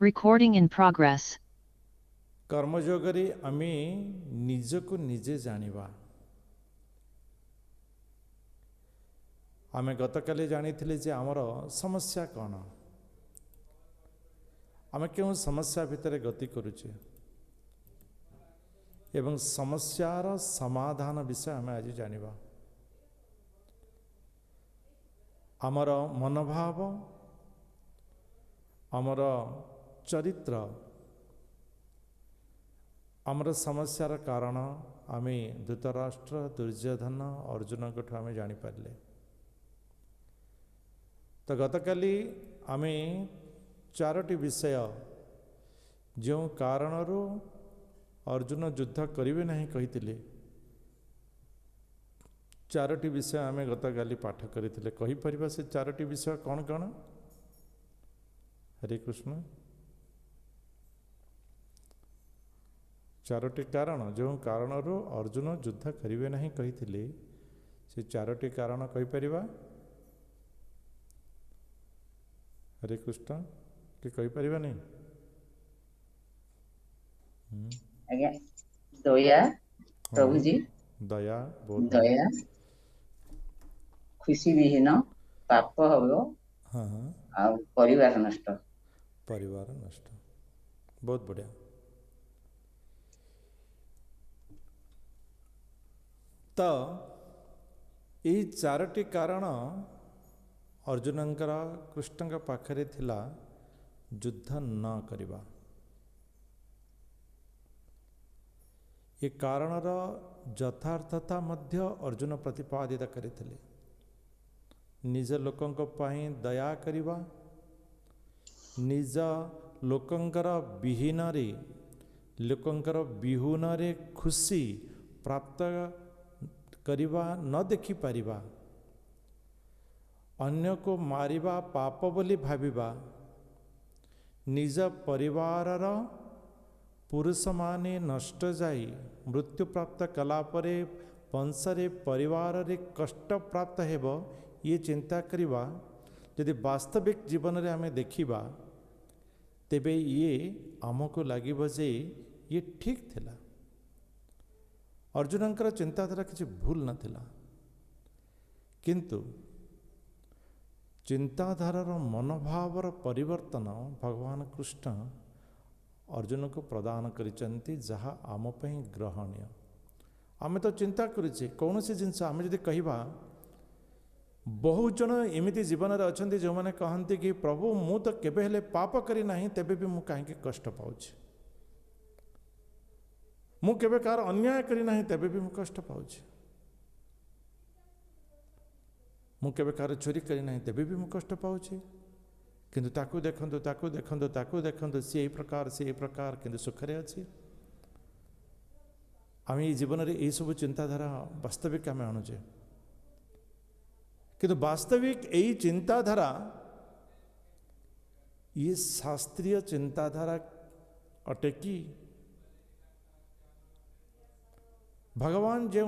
Recording in progress. कर्मयोगरे आमे निजको निजे जानिबा। आमे गतकाली जानिथिले जे आमर समस्या कौन, आमे क्यों समस्या भितर गति करुचे एवं समस्यार समाधान विषय आमे आज जानिबा। आमर मनोभाव, आमर चरित्र, आमर समस्यार कारण आमे धृतराष्ट्र, दुर्योधन, अर्जुन को आमे जानी पारले। तो गतकाली आमे चारोटी विषय जो कारणरू अर्जुन युद्ध करिवे नहीं कहिथिले, चारोटी विषय आमे गतकाली पाठ करिथिले। कहि परिबा से चारोटी विषय कौन कौन? हरे कृष्ण। चारोटी कारण जो कारणरू अर्जुन युद्ध करिवे नहीं कहिथिले, से चारोटी कारण कहि परिबा? हरे कृष्ण कि कहि परिबा नहीं? आज्ञा दया प्रभु जी, दया बहुत दया खुशी विहीन पाप हबो। हाँ आ परिवार नष्ट, परिवार नष्ट, बहुत बढ़िया। तो यही चारोटी कारण अर्जुनंकर कृष्ण का पाखरे थिला युद्ध न करिबा। ये कारणर यथार्थता मध्य अर्जुन प्रतिपादित करथिले। निज लोकंक पई दया करिबा, निज लोकंकर विहीन रे, लोकंकर विहुन रे खुशी प्राप्त करिबा न देखि पारिबा, अन्य को मारिबा पाप बोली भाबिबा, निज परिवारर पुरुष माने नष्ट जाई मृत्यु प्राप्त कला परे वंशरे परिवार रे कष्ट प्राप्त हेबो, ये चिंता करिबा यदि वास्तविक जीवन रे आमे देखिबा तेबे ये आमको लागिबो जे ये ठीक थिला। अर्जुनंकर चिंताधारा किसी भूल नथिला, किंतु चिंताधारार मनोभावर परिवर्तन भगवान कृष्ण अर्जुन को प्रदान करिचंती, जहा आम पई ग्रहणीय। आमे तो चिंता करिचे कौन सी जिनस आमे जदि कहिबा, बहुत जन एमिति जीवन रे अछंती जो माने कहंती कि प्रभु मु तो केबे हेले पाप करी नाही, तेबे भी मु काहे के कष्ट पाउछि। मु केबे कार अन्याय करी नाही, तेबे भी मु कष्ट पाउछि। मु केबे कार चोरी करी नाही, तेबे भी मु कष्ट पाउछि। किंतु ताकू देखंतु ताकू देखंतु ताकू देखंतु से यही प्रकार किंतु सुखरे अछि। आम जीवन में यही सब चिंताधारा वास्तविक आम आणुचे, किंतु वास्तविक यही चिंताधारा ये शास्त्रीय चिंताधारा अटे कि? भगवान जो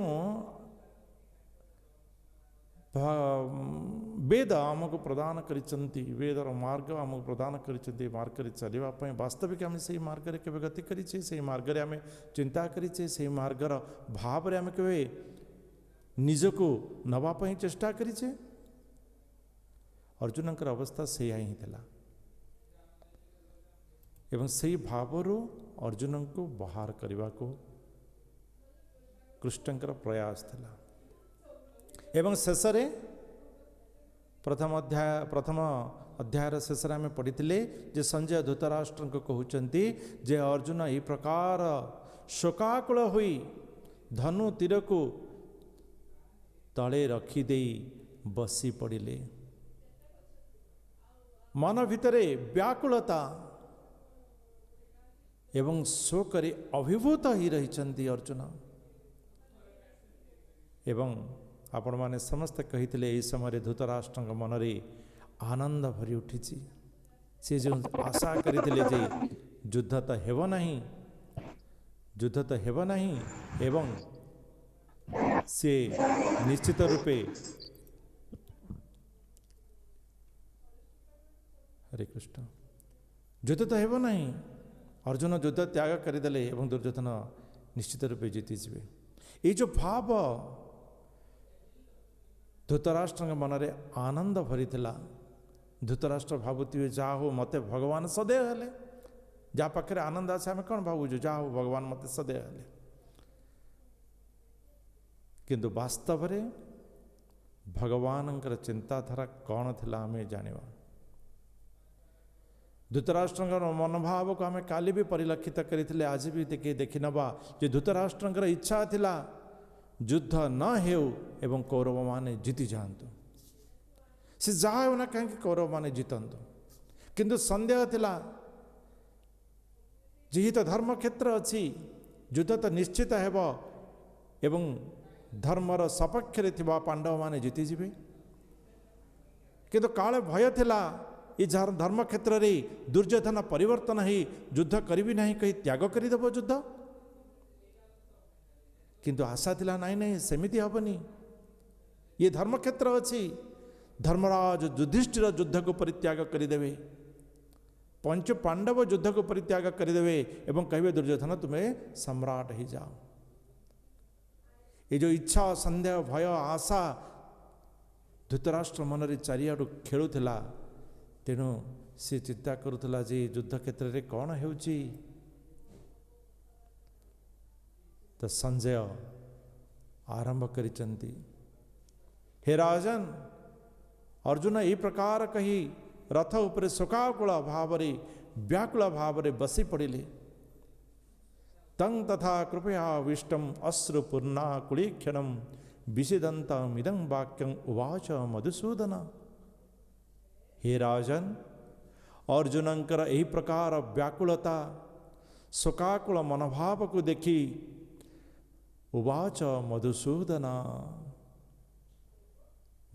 वेद आमको प्रदान करिचंती, वेदर मार्ग आमको प्रदान करिचंती, मार्ग रे चलिबा पई वास्तविक आम से मार्ग रे केबे गति करिचे, से मार्ग रे आम चिंता करिचे, से मार्गर भाव रे आम केबे निजको नवा पई चेष्टा करिचे? अर्जुनंकर अवस्था से ही थिला एवं सही भावरू अर्जुन को बाहर करने को कृष्णंकर प्रयास थिला। एवं शेष प्रथम अध्यायर शेष आम पढ़ी जे संजय धृतराष्ट्र को कहते जे अर्जुन यही प्रकार शोकाकुल हुई धनु तीर को तले रखिदे बसी पड़े। मन भितरे व्याकुलता एवं शोकरे अभिभूत ही रही अर्जुन। एवं आपण माने समस्त कही यही समय धृतराष्ट्र मन रे आनंद भरी उठी, से जो आशा करते जे युद्ध तो हेब नहीं, युद्ध तो हेब नहीं, एवं से निश्चित रूपे हरे कृष्ण ଯୁଦ୍ଧ ତ ହେବ ନାହିଁ। ଅର୍ଜୁନ ଯୁଦ୍ଧ ତ୍ୟାଗ କରିଦେଲେ ଏବଂ ଦୁର୍ଯ୍ୟୋଧନ ନିଶ୍ଚିତ ରୂପେ ଜିତିଯିବେ। ଏଇ ଯେଉଁ ଭାବ ଧୃତରାଷ୍ଟ୍ରଙ୍କ ମନରେ ଆନନ୍ଦ ଭରିଥିଲା। ଧୃତରାଷ୍ଟ୍ର ଭାବୁଥିବେ ଯାହା ହଉ ମୋତେ ଭଗବାନ ସଦୟ ହେଲେ। ଯାହା ପାଖରେ ଆନନ୍ଦ ଆସେ ଆମେ କ'ଣ ଭାବୁଛୁ, ଯାହା ହଉ ଭଗବାନ ମୋତେ ସଦୟ ହେଲେ। କିନ୍ତୁ ବାସ୍ତବରେ ଭଗବାନଙ୍କର ଚିନ୍ତାଧାରା କ'ଣ ଥିଲା ଆମେ ଜାଣିବା। ଧୃତରାଷ୍ଟ୍ରଙ୍କର ମନୋଭାବକୁ ଆମେ କାଲି ବି ପରିଲକ୍ଷିତ କରିଥିଲେ, ଆଜି ବି ଦେଖିନେବା ଯେ ଧୃତରାଷ୍ଟ୍ରଙ୍କର ଇଚ୍ଛା ଥିଲା ଯୁଦ୍ଧ ନ ହେଉ ଏବଂ କୌରବମାନେ ଜିତି ଯାଆନ୍ତୁ। ସେ ଯାହା ହେଉ ନା କାହିଁକି କୌରବମାନେ ଜିତନ୍ତୁ। କିନ୍ତୁ ସନ୍ଦେହ ଥିଲା ଯେହେତ ଧର୍ମକ୍ଷେତ୍ର ଅଛି ଯୁଦ୍ଧ ତ ନିଶ୍ଚିତ ହେବ ଏବଂ ଧର୍ମର ସପକ୍ଷରେ ଥିବା ପାଣ୍ଡବମାନେ ଜିତିଯିବେ। କିନ୍ତୁ କାଳେ ଭୟ ଥିଲା ଏ ଧର୍ମକ୍ଷେତ୍ରରେ ଦୁର୍ଯ୍ୟୋଧନ ପରିବର୍ତ୍ତନ ହେଇ ଯୁଦ୍ଧ କରିବି ନାହିଁ କହି ତ୍ୟାଗ କରିଦେବ ଯୁଦ୍ଧ। କିନ୍ତୁ ଆଶା ଥିଲା ନାଇଁ ନାଇଁ ସେମିତି ହେବନି, ଇଏ ଧର୍ମକ୍ଷେତ୍ର ଅଛି। ଧର୍ମରାଜ ଯୁଧିଷ୍ଠିର ଯୁଦ୍ଧକୁ ପରିତ୍ୟାଗ କରିଦେବେ, ପଞ୍ଚ ପାଣ୍ଡବ ଯୁଦ୍ଧକୁ ପରିତ୍ୟାଗ କରିଦେବେ ଏବଂ କହିବେ ଦୁର୍ଯ୍ୟୋଧନ ତୁମେ ସମ୍ରାଟ ହେଇଯାଅ। ଏ ଯେଉଁ ଇଚ୍ଛା, ସନ୍ଦେହ, ଭୟ, ଆଶା ଧୃତରାଷ୍ଟ୍ର ମନରେ ଚାରିଆଡ଼ୁ ଖେଳୁଥିଲା। ତେଣୁ ସେ ଚିନ୍ତା କରୁଥିଲା ଯେ ଯୁଦ୍ଧ କ୍ଷେତ୍ରରେ କ'ଣ ହେଉଛି। ତ ସଞ୍ଜୟ ଆରମ୍ଭ କରିଛନ୍ତି, ହେ ରାଜନ, ଅର୍ଜୁନ ଏହି ପ୍ରକାର କହି ରଥ ଉପରେ ଶୋକାକୁଳ ଭାବରେ ବ୍ୟାକୁଳ ଭାବରେ ବସି ପଡ଼ିଲେ। ତଂ ତଥା କୃପୟା ବିଷ୍ଟମ ଅଶ୍ରୁପୂର୍ଣ୍ଣା କୁଳୀକ୍ଷଣମ ବିଷିଦନ୍ତମିଦଂ ବାକ୍ୟଂ ଉବାଚ ମଧୁସୂଦନ। ହେ ରାଜନ, ଅର୍ଜୁନଙ୍କର ଏହି ପ୍ରକାର ବ୍ୟାକୁଳତା ଶୋକାକୁଳ ମନୋଭାବକୁ ଦେଖି ଉବାଚ ମଧୁସୂଦନ,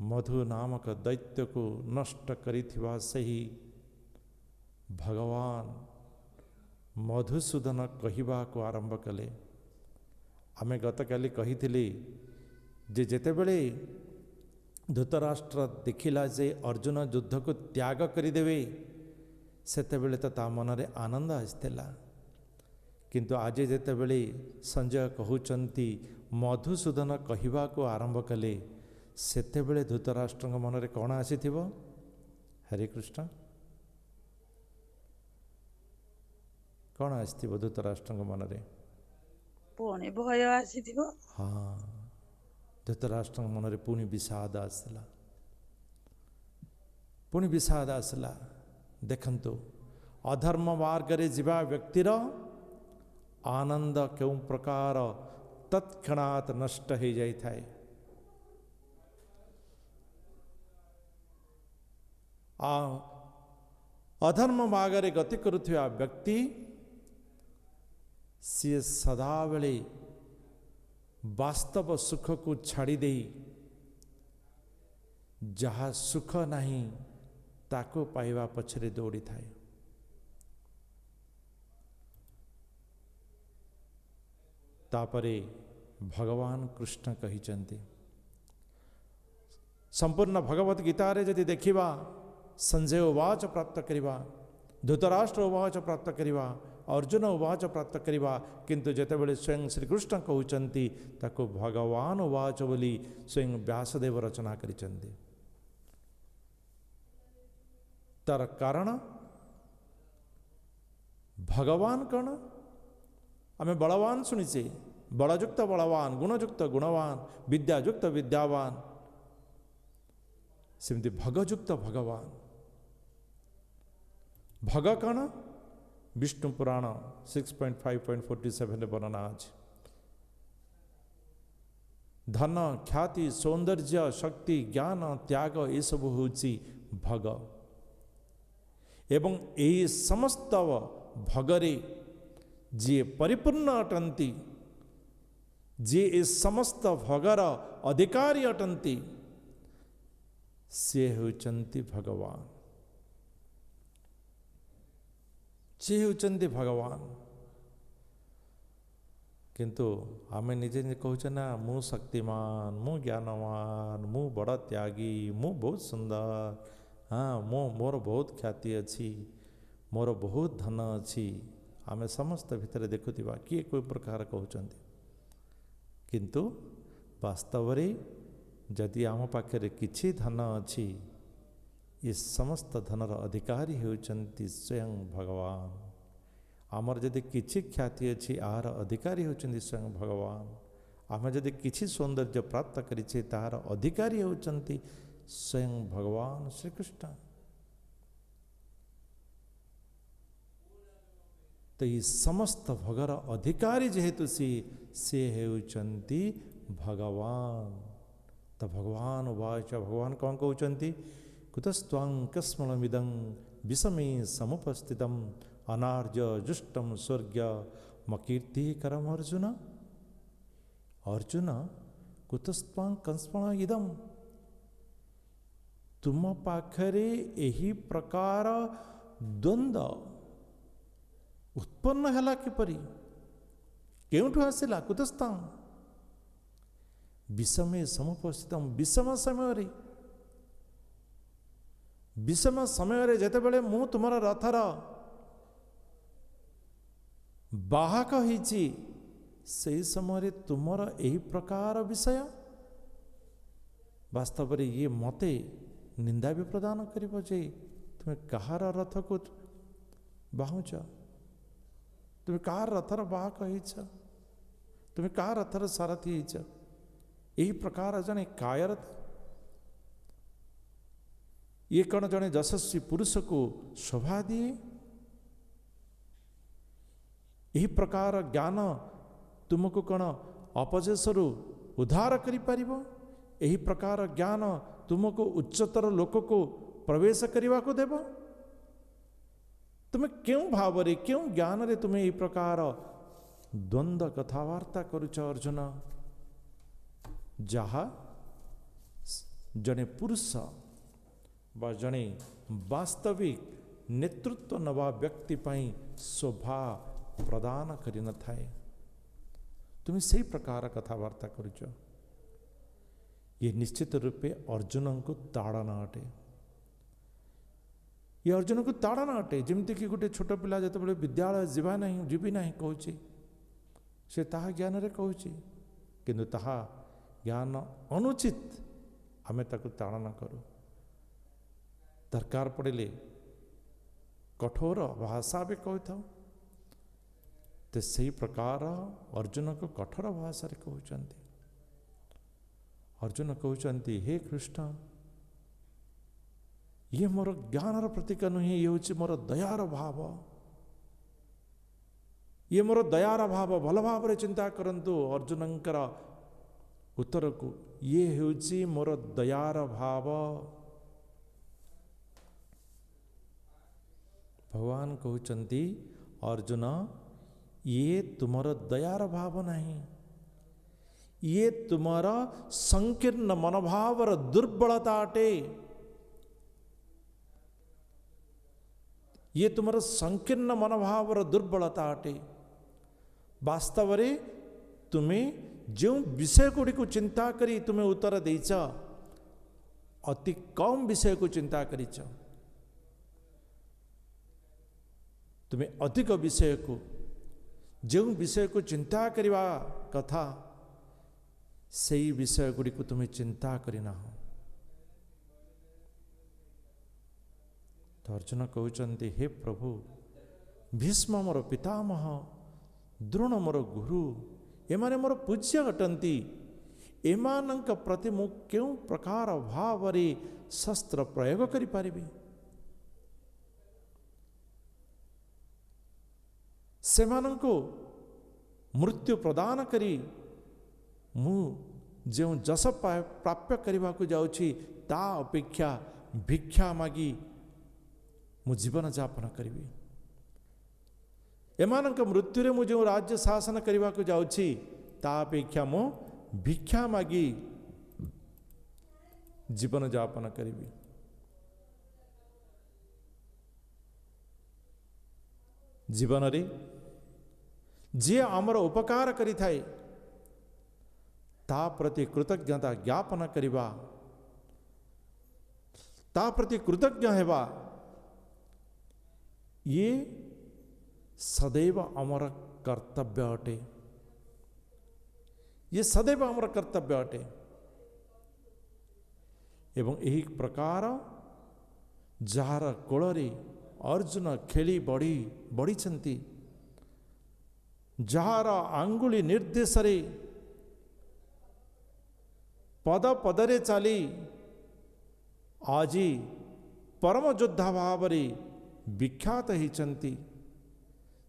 ମଧୁ ନାମକ ଦୈତ୍ୟକୁ ନଷ୍ଟ କରିଥିବା ସେହି ଭଗବାନ ମଧୁସୂଦନ କହିବାକୁ ଆରମ୍ଭ କଲେ। ଆମେ ଗତକାଲି କହିଥିଲି ଯେ ଯେତେବେଳେ ଧୃତରାଷ୍ଟ୍ର ଦେଖିଲା ଯେ ଅର୍ଜୁନ ଯୁଦ୍ଧକୁ ତ୍ୟାଗ କରିଦେବେ ସେତେବେଳେ ତ ତା ମନରେ ଆନନ୍ଦ ଆସିଥିଲା। କିନ୍ତୁ ଆଜି ଯେତେବେଳେ ସଞ୍ଜୟ କହୁଛନ୍ତି ମଧୁସୂଦନ କହିବାକୁ ଆରମ୍ଭ କଲେ ସେତେବେଳେ ଧୃତରାଷ୍ଟ୍ରଙ୍କ ମନରେ କ'ଣ ଆସିଥିବ? ହରେ କୃଷ୍ଣ, କ'ଣ ଆସିଥିବ ଧୃତରାଷ୍ଟ୍ରଙ୍କ ମନରେ? ପୁଣି ଭୟ ଆସିଥିବ। ହଁ, ଧୃତରାଷ୍ଟ୍ରଙ୍କ ମନରେ ପୁଣି ବିଷାଦ ଆସିଲା, ପୁଣି ବିଷାଦ ଆସିଲା। ଦେଖନ୍ତୁ, ଅଧର୍ମ ମାର୍ଗରେ ଯିବା ବ୍ୟକ୍ତିର ଆନନ୍ଦ କେଉଁ ପ୍ରକାର ତତ୍କ୍ଷଣାତ୍ ନଷ୍ଟ ହୋଇଯାଇଥାଏ। ଅଧର୍ମ ମାର୍ଗରେ ଗତି କରୁଥିବା ବ୍ୟକ୍ତି ସିଏ ସଦାବେଳେ ବାସ୍ତବ ସୁଖକୁ ଛାଡ଼ି ଦେଇ ଯାହା ସୁଖ ନାହିଁ ତାକୁ ପାଇବା ପଛରେ ଦୌଡ଼ିଥାଏ। ତାପରେ ଭଗବାନ କୃଷ୍ଣ କହିଛନ୍ତି, ସମ୍ପୂର୍ଣ୍ଣ ଭଗବତ ଗୀତାରେ ଯଦି ଦେଖିବା, ସଞ୍ଜୟ ଉବାଚ ପ୍ରାପ୍ତ କରିବା, ଧୃତରାଷ୍ଟ୍ର ଉବାଚ ପ୍ରାପ୍ତ କରିବା, ଅର୍ଜୁନ ଉବାଚ ପ୍ରାପ୍ତ କରିବା, କିନ୍ତୁ ଯେତେବେଳେ ସ୍ୱୟଂ ଶ୍ରୀକୃଷ୍ଣ କହୁଛନ୍ତି ତାକୁ ଭଗବାନ ଉବାଚ ବୋଲି ସ୍ୱୟଂ ବ୍ୟାସଦେବ ରଚନା କରିଛନ୍ତି। ତାର କାରଣ ଭଗବାନ କ'ଣ? ଆମେ ବଳବାନ ଶୁଣିଛେ, ବଳଯୁକ୍ତ ବଳବାନ, ଗୁଣଯୁକ୍ତ ଗୁଣବାନ, ବିଦ୍ୟାଯୁକ୍ତ ବିଦ୍ୟାବାନ, ସେମିତି ଭଗଯୁକ୍ତ ଭଗବାନ। ଭଗ କ'ଣ? ବିଷ୍ଣୁ ପୁରାଣ 6.5.47 ବର୍ଣ୍ଣନା ଅଛି। ଧନ, ଖ୍ୟାତି, ସୌନ୍ଦର୍ଯ୍ୟ, ଶକ୍ତି, ଜ୍ଞାନ, ତ୍ୟାଗ ଏସବୁ ହେଉଛି ଭଗ। ଏବଂ ଏହି ସମସ୍ତ ଭଗରେ ଯିଏ ପରିପୂର୍ଣ୍ଣ ଅଟନ୍ତି, ଯିଏ ଏ ସମସ୍ତ ଭଗର ଅଧିକାରୀ ଅଟନ୍ତି, ସିଏ ହେଉଛନ୍ତି ଭଗବାନ। ସିଏ ହେଉଛନ୍ତି ଭଗବାନ। କିନ୍ତୁ ଆମେ ନିଜେ ନିଜେ କହୁଛେ ନା, ମୁଁ ଶକ୍ତିମାନ, ମୁଁ ଜ୍ଞାନମାନ, ମୁଁ ବଡ଼ ତ୍ୟାଗୀ, ମୁଁ ବହୁତ ସୁନ୍ଦର, ହଁ ମୋର ବହୁତ ଖ୍ୟାତି ଅଛି, मोर बहुत धन अच्छी आमे समस्त भितर देखुथिबा किए कोई प्रकार कहउचंती किंतु वास्तव रे जदि आम पाखे किछि धन अच्छी ये समस्त धनर अधिकारी होउचंती स्वयं भगवान। आमर जदि किछि ख्याति अच्छी आहार अधिकारी होउचंती स्वयं भगवान। आमे जदि किछि सौंदर्य प्राप्त करिछे ताहार अधिकारी होउचंती स्वयं भगवान श्री कृष्ण। तो ये समस्त भोगर अधिकारी जेहेतु से हेउचंती भगवान। तो भगवान वाच भगवान कौन कहउचंती कुतस्त्वां कस्मलमिदं विषमे समुपस्थितम अनार्य जुष्टम स्वर्ग मकीर्ति करम अर्जुन। अर्जुन कुतस्त्वां कस्मल इदम तुम पाखरे एही प्रकार द्वंद्व उत्पन्न हैला किपरि केउठु आसिला कुतस्तां विषमे समुपस्थितम विषम समय जेतेबेले मु तुमर रथर बाहक होइछि से समय तुमर एही प्रकार विषय वास्तव रे ये मते निंदा भी प्रदान करिबो जे तुमे कहार रथ को बाहुच तुमे कहार रथर बाहक होइछ तुमे कहार रथर सारथी होइछ एही प्रकार जने कायर ये कौन जने यशस्वी पुरुष को शोभा दिए। यही प्रकार ज्ञान तुमको कौन अपजेशरु उद्धार करि पारिबो। यही प्रकार ज्ञान तुमको उच्चतर लोक को प्रवेश करने को देव। तुम्हें क्यों भाव रे क्यों ज्ञान रे तुम्हें यही प्रकार द्वंद्व कथबार्ता करुच अर्जुन। जहा जने पुरुष बा जने वास्तविक नेतृत्व नवा व्यक्ति पाई शोभा प्रदान करि न थाए तुम्हें सही प्रकार कथबार्ता करुच। ये निश्चित रूपे अर्जुन को ताड़ना अटे। ये अर्जुन को ताड़ना अटे जमती कि गोटे छोट पिला जो विद्यालय जीवा नहीं जीवी नहीं कहूँ से ताहा ज्ञान रे कहूँ किंतु ताहा ज्ञान अनुचित आमे ताकु ताड़ना करूँ। दरकार पड़े कठोर भाषा भी कही था तो सही प्रकार अर्जुन को कठोर भाषा रे कहउचंती। अर्जुन कहउचंती हे कृष्ण ये मोर ज्ञानर प्रतीक नुहे ये हूँ मोर दयार भाव। ये मोर दयार भाव भल भाव रे चिंता करंतु अर्जुनंकर उत्तर को ये हूँ मोर दयार भाव। भगवान कहउचंती अर्जुन ये तुमर दयार भाव नहीं ये तुमर संकीर्ण मनोभावर दुर्बलता अटे। ये तुमर संकीर्ण मनोभावर दुर्बलता अटे। वास्तव रे तुम्हें जो विषय गुड़ी को चिंता करी तुम्हें उत्तर देच अति कम विषय को चिंता करिच। तुम्हें अधिक विषय को जो विषय को चिंता करवा कथा से विषय गुड़ी को तुम्हें चिंता करना हो। तो अर्जुन कहउचंती हे प्रभु भीष्म मोर पितामह द्रोण मोर गुरु एमाने मोर पूज्य अटंती एमानंक प्रति मु क्यों प्रकार भाव रे शस्त्र प्रयोग करि पारिबी। सेमानंको मृत्यु प्रदान करी मु जो जस प्राप्य करने को जाऊँगी ता अपेक्षा भिक्षा मागी मु जीवन यापन करी। एमानंक मृत्यु रे मु जो राज्य शासन करने को जाऊँगी ता अपेक्षा मु भिक्षा मागी जीवन यापन करी। जीवन रे जे आमर उपकार करि थाए ता प्रति कृतज्ञता ज्ञापन करिबा ता प्रति कृतज्ञ हेबा ये सदैव आमर कर्तव्य अटे, ये सदैव आमर कर्तव्य अटे। एवं यही प्रकार जार कोଳରେ अर्जुन खेली बढ़ी जार आंगुली निर्देश रे पद पदरे चली आज परम योद्धा भाव विख्यात होती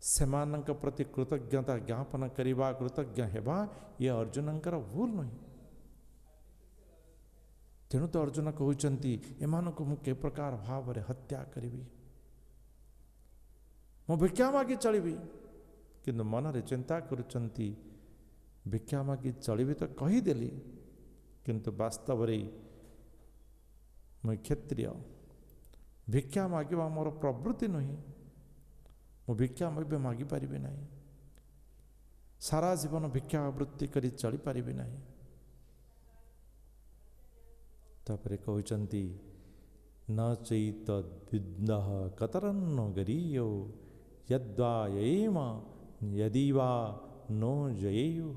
सेमानंक प्रति कृतज्ञता ज्ञापन करवा कृतज्ञ हेबा ये अर्जुनंकर भूल नहीं। तेणु तो अर्जुन कहते एमानक मु के प्रकार भाव रे हत्या करी मु भिक्षा मागी चलिबी किंतु मन रे चिंता करुचंती भिक्षा मागी चलिबी तो कहीदेली किंतु वास्तव रे मु क्षत्रिय भिक्षा मागिबा मोर प्रवृत्ति नहीं मु भिक्षा मागी पारि नहीं सारा जीवन भिक्षा वृत्ति करी चली पारि नहीं। तापरे कहते न चैत विद्नः कतरन्न गरीयो यद्वा येम यदि वा नो जयेयु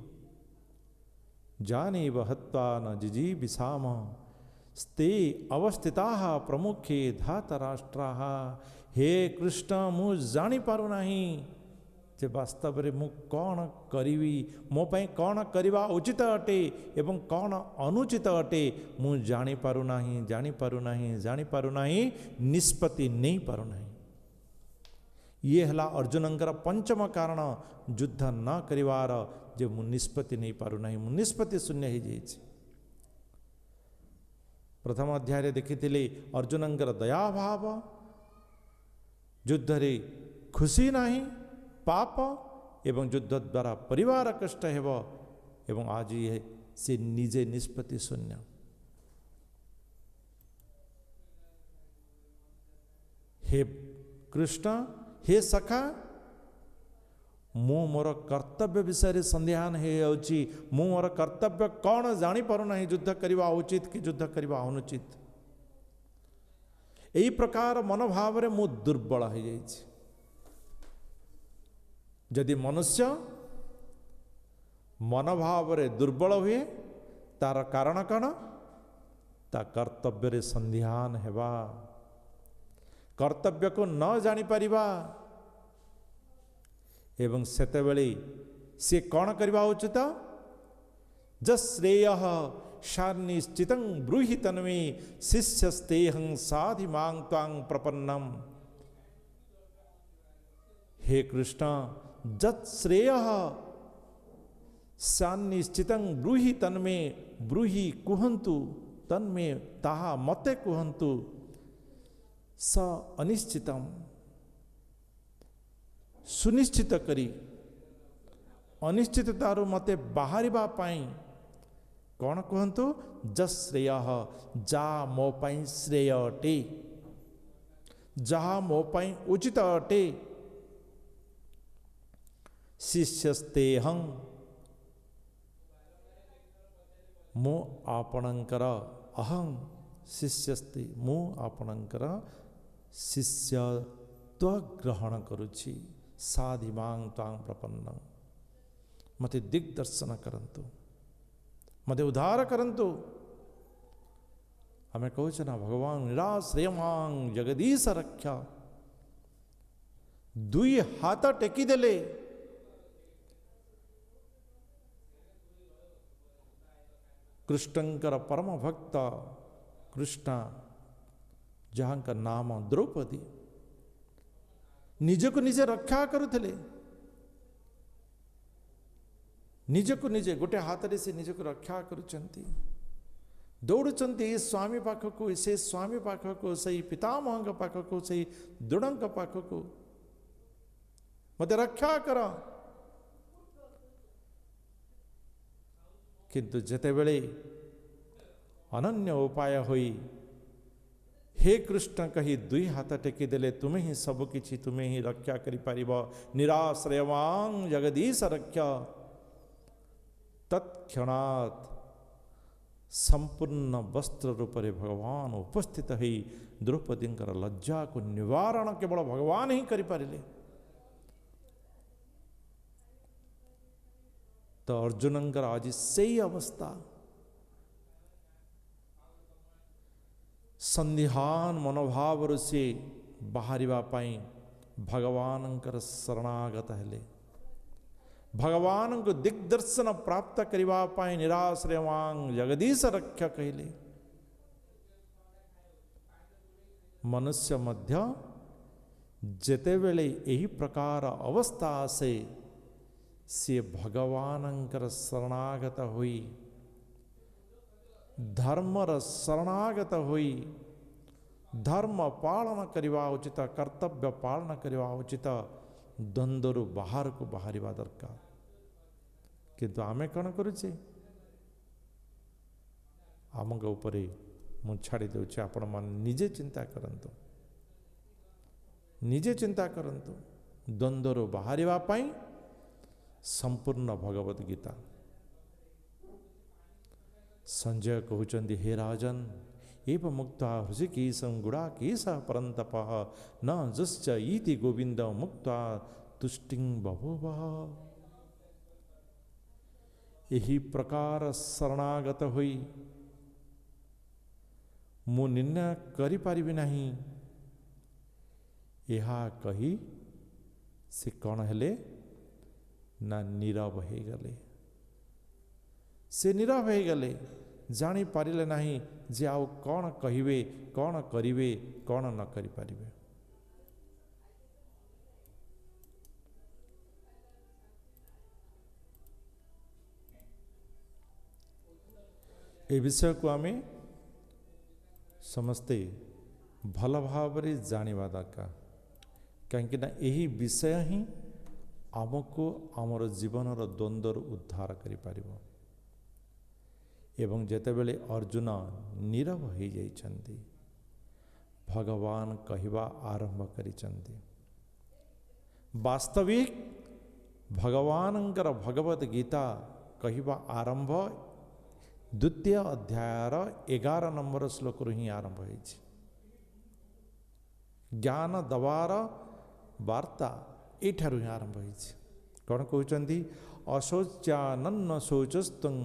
जाने हत्वा न जिजीविषाम स्ते अवस्थिताः प्रमुखे धातराष्ट्राः। हे कृष्ण मु जानी पारु नहीं जे वास्तव रे मु कौन करिवी मो पई कौन करिवा उचित अटे एवं कौन अनुचित अटे मु जानी पारु नाही निष्पत्ति नहीं पारु नहीं। ये हला अर्जुनंकर पंचम कारण युद्ध न करिवार जे मु निष्पत्ति नहीं पारु नाही मु निष्पत्ति शून्य हो जाइछि। प्रथम अध्याय देखिथिले अर्जुनंकर दया भाव युद्ध रे खुशी नहीं पाप एवं युद्ध द्वारा परिवार कष्ट हेब एवं आज ये से निजे निष्पत्ति शून्य। हे कृष्ण हे सखा मु मोर कर्तव्य विषय संध्यान होउची मु मोर कर्तव्य कौन जानी पारु नाही युद्ध करवा उचित कि युद्ध करवा अनुचित यही प्रकार मनोभाव रे मु दुर्बल हो जाइछि। यदि मनुष्य मनोभाव रे दुर्बल हुए तार कारण कण ता कर्तव्य रे संध्यान हेबा कर्तव्य को न जानी परिबा एवं सेतेबेले से कौन करवा उचित जश्रेय शानिश्चितं ब्रूहि तन्मे शिष्यस्तेहं साधि मां त्वां प्रपन्नम। हे कृष्ण जत्श्रेय शानिश्चितं ब्रूहि तन्मे ब्रूहि कुहंतु तन्मे ताहा मते कुहंतु स अनिश्चितम सुनिश्चित करी अनिश्चिततारू मते बाहरिबा पाई कौन कहतु जश्रेय जा मो पाई श्रेय अटे जहा मो पाई उचित अटे शिष्यस्तेहं मु आपणंकर अहं शिष्यस्ते मु आपणंकर शिष्यत्व ग्रहण करुछि साधिमां तां प्रपन्न मते दिग्दर्शन करंतु मते उद्धार करंतु। हमें कहूँ ना भगवान निराश्रयमां जगदीश रक्षा दुई हाथ टेकी देले कृष्णंकर परम भक्त कृष्ण जहां का नाम द्रौपदी निज को निजे रक्षा करुले निज को निजे गोटे हाथ रे से निज को रक्षा करुचंती दौड़ुचंती स्वामी पाखक से स्वामी पाखक सही पितामह पाखक सही दृढ़ पाखक मत रक्षा कर किंतु जेते बेले अनन्य उपाय होई हे कृष्ण कही दुई हाथ टेकी देले तुम्हें ही सब किछि तुम्हें ही रक्षा करि पारिबो निराश्रयवां जगदीश रक्षा तत्क्षणात् संपूर्ण वस्त्र रूप में भगवान उपस्थित हो द्रौपदी लज्जा को निवारण केवल भगवान ही करिपारिले। तो अर्जुनंकर आज से अवस्था संदिहान मनोभाव से बाहर भगवानंकर शरणागत हेले। भगवान को दिग्दर्शन प्राप्त करने निराश्रयवांग जगदीश रक्षा कहले। मनुष्य मध्य जेते बेले यही प्रकार अवस्था से सी भगवानंकर शरणागत हुई धर्मर शरणागत हुई धर्म पालन करवा उचित कर्तव्य पालन करवा उचित द्वंद्व बाहर को बाहर दरकार। किंतु आमे कौन करुचे आम उपरे मु छाड़ी दूचे। आपण मान निजे चिंता करंतु निजे चिंता करंतु द्वंद्व बाहर संपूर्ण भगवद गीता। संजय कहते हे राजन एव मुक्ता हृषिकेशं गुडाकेशः परन्तपः न जश्च इति गोविंद मुक्ता तुष्टिं बभूवः। यही प्रकार शरणागत होई मु निर्णय करि पारिबि नाही यहा कही से कौन हेले ना नीरव हो गले। से नीरव हो गले जानी पारिले नहीं जे आउ कौन कहिबे कौन करिवे कौन न करि पारिबे। ए विषय को आमे समस्ते भल भाव जानिबा दरकार। कहीं यही विषय ही आमको आमर जीवनर द्वंद्वर उद्धार करि पारिबो। एवं जेतेबेले अर्जुन नीरव हो जाइछन्ति भगवान कहिबा आरंभ करिछन्ति। वास्तविक भगवानंकर भगवद गीता कहिबा आरंभ द्वितीय अध्यायर 11 नंबर श्लोक ही आरंभ होइछि। ज्ञान दवार वार्ता एठारु ही आरंभ होइछि। कौन कहउछन्ति अशोच्यानन्न शोचस्तुं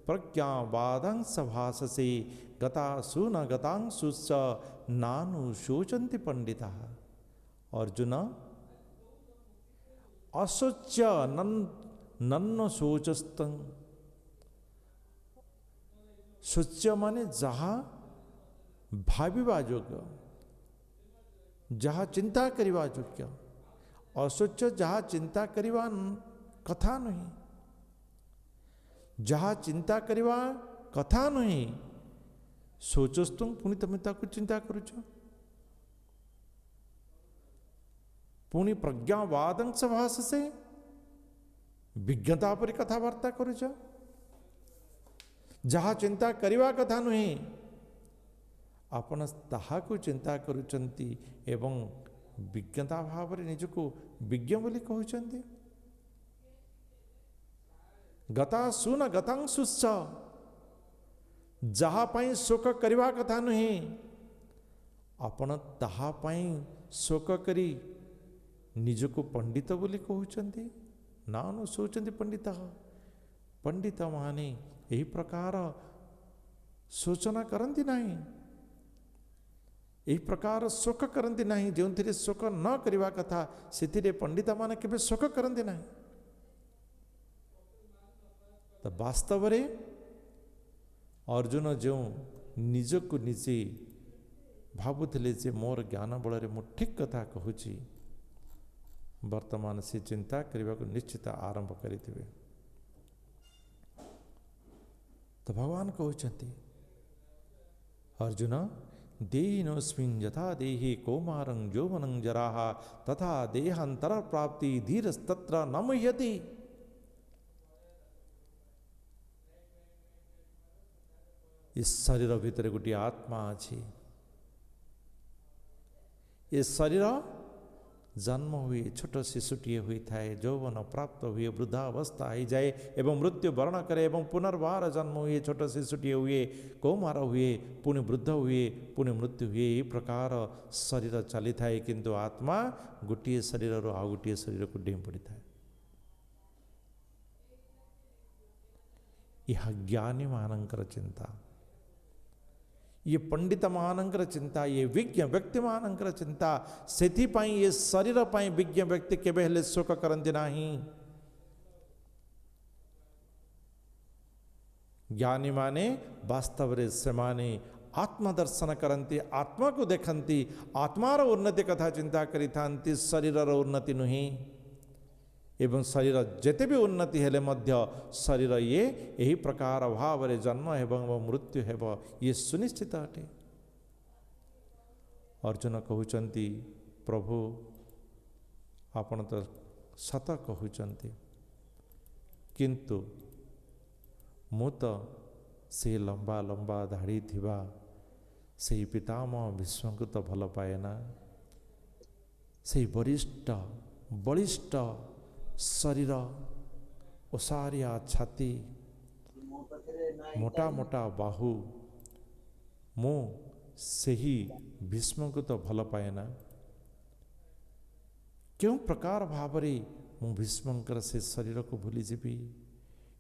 प्रज्ञावादं सभाससे गतासु न गतांसुश्च नानु शोचन्ति पंडिताः। अर्जुन अशोच्य नन्न शोचस्तं शोच्य माने जहा भाविबा योग्य जहा चिंता करिबा योग्य अशोच्य जहा चिंता करिबा कथा नहीं जहा चिंता करिबा कथा नहीं सोचस तुम पुणी तमें ताकू चिंता करुच पुणी प्रज्ञावादं सभास से विज्ञता पर कथबार्ता करुच जहा चिंता करिबा कथा नहीं आपण ताहाकू चिंता करुचंती एवं विज्ञता भाव निजको विज्ञ बोली कहउचंती। गतासु न गतांसुश्च जहा पाई शोक करिबा कथा नहीं आपण ताहा पाई शोक करी निजको पंडित बोली कहउचंती। नानु सोचंती पंडित पंडित माने यही प्रकार सूचना करती नहीं यही प्रकार शोक करती नहीं जो शोक न करवा कथा से पंडित माने केबे शोक करती नहीं। तो वास्तव रे अर्जुन जो निजको निजे भावुले जे मोर ज्ञान बल मु ठीक कथा कहूँ वर्तमान से चिंता करने को निश्चित आरंभ करें। तो भगवान कहते अर्जुन देहिनोऽस्मिन् यथा देहे कौमारं यौवनं जराः तथा देहांतर प्राप्ति धीरस्तत्र न मुह्यति। इस शरीर भीतर गोटे आत्मा अच्छी ये शरीर जन्म हुए छोट शिशुटीए होता है, यौवन प्राप्त हुए वृद्धावस्था हो जाए एवं मृत्यु वर्ण करे एवं पुनर्बार जन्म हुए छोट शिशुटीए हुए, कौमार हुए, पुणी वृद्ध हुए, पुणी मृत्यु हुए। ये प्रकार शरीर चली थाए, किंतु आत्मा गोटे शरीर रू आउ गोटे शरीर को डेई पड़ी था। यह ज्ञानी मानकर चिंता, ये पंडित मानकर चिंता, ये विज्ञ व्यक्ति मानकर चिंता। सेथिपाई ये शरीर पाई विज्ञ व्यक्ति केबे हेले शोक करंती नहीं। ज्ञानी माने वास्तव रे से माने आत्मा दर्शन करती, आत्मा को देखती, आत्मार उन्नति कथा चिंता करी थांती, शरीरर उन्नति नुही। एवं शरीर जेते भी उन्नति हेले मध्य शरीर ये यही प्रकार भाव रे जन्म एवं मृत्यु हेब, ये सुनिश्चित अटे। अर्जुन कहउचंती प्रभु आपण तो सत कहउचंती, किंतु मु तो से लंबा लंबा धाड़ी थिबा से पितामह भीष्म को तो भल पाए ना। से वरिष्ठ बलिष्ठ शरीर, ओसारिया छाती, मोटा मोटा बाहु, मु सही भीष्म को तो भल पाए ना। क्यों प्रकार भाव रे मु भीष्मंकर से शरीर को भूली जीवी,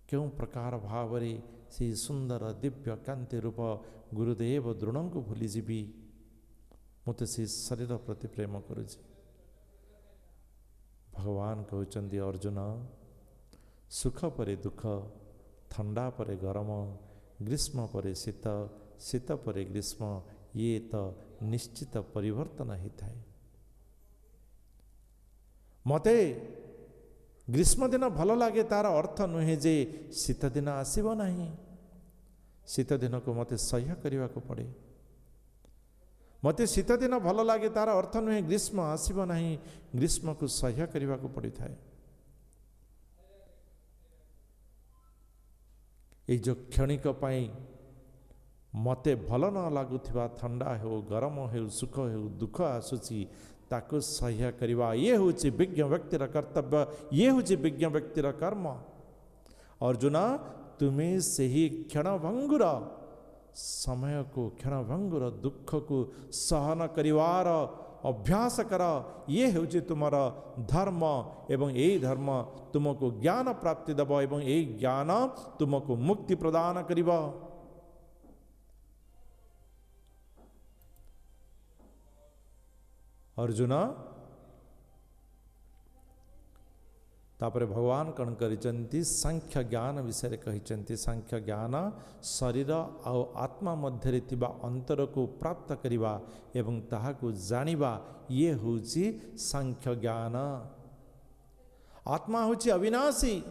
क्यों प्रकार भाव रे से सुंदर दिव्य कांति रूप गुरुदेव द्रोण को भूली जीवी। मुझे से शरीर प्रति प्रेम करुची। भगवान कहते अर्जुन, सुख परे दुख, ठंडा परे गरम, ग्रीष्म परे शीत, शीत परे ग्रीष्म, ये तो निश्चित परिवर्तन ही थाए। मते ग्रीष्म दिन भल लगे तार अर्थ नुहे जे शीत दिन आसीबो नहीं। शीत दिन को मते सह्य करने को पड़े। मते शीत दिन भल लगे तार अर्थ नुहे ग्रीष्म आसीबो नहीं, ग्रीष्म को सह्य करने को पड़ी थाए। ये जो क्षणिक पाई मते भल न लगुथिबा ठंडा हो गरम हो सुख हो दुख आसुची ताकू सह्य करवा, ये हूँ विज्ञ व्यक्तिर कर्तव्य, ये हूँ विज्ञ व्यक्तिर कर्म। अर्जुन तुम्हें से ही क्षणभंगुर समय को, क्षणभंगुर दुख को सहन करिवार अभ्यास कर। ये हूँ तुमर धर्म एवं यही धर्म तुमको ज्ञान प्राप्ति दब एवं यही ज्ञान तुमको मुक्ति प्रदान करिब। अर्जुन तापर भगवान कण करिचंती सांख्य ज्ञान विषय कहिचंती। सांख्य ज्ञान शरीर आउ आत्मा मध्य थिबा अंतर को प्राप्त करिबा एवं ताहाकु जानिबा, ये होची सांख्य ज्ञान। आत्मा होची अविनाशी,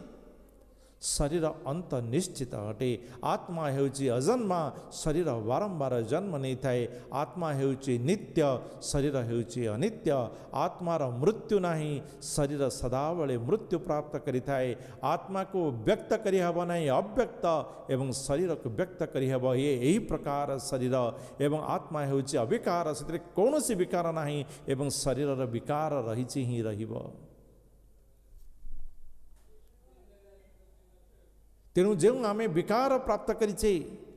शरीर अंत निश्चित अटे। आत्मा हेउची अजन्मा, शरीर बारंबार जन्म नहीं थाए। आत्मा हेउची नित्य, शरीर हेउची अनित्य। आत्मार मृत्यु नहीं, शरीर सदाबले मृत्यु प्राप्त करि थाए। आत्मा को व्यक्त करि हब नहीं, अव्यक्त एवं शरीर को व्यक्त करि हब। ये यही प्रकार शरीर एवं आत्मा हेउची अविकार, से कौनसी विकार नहीं एवं शरीर विकार रहिछि ही रहिब। तेणु जो आम विकार प्राप्त करिछे,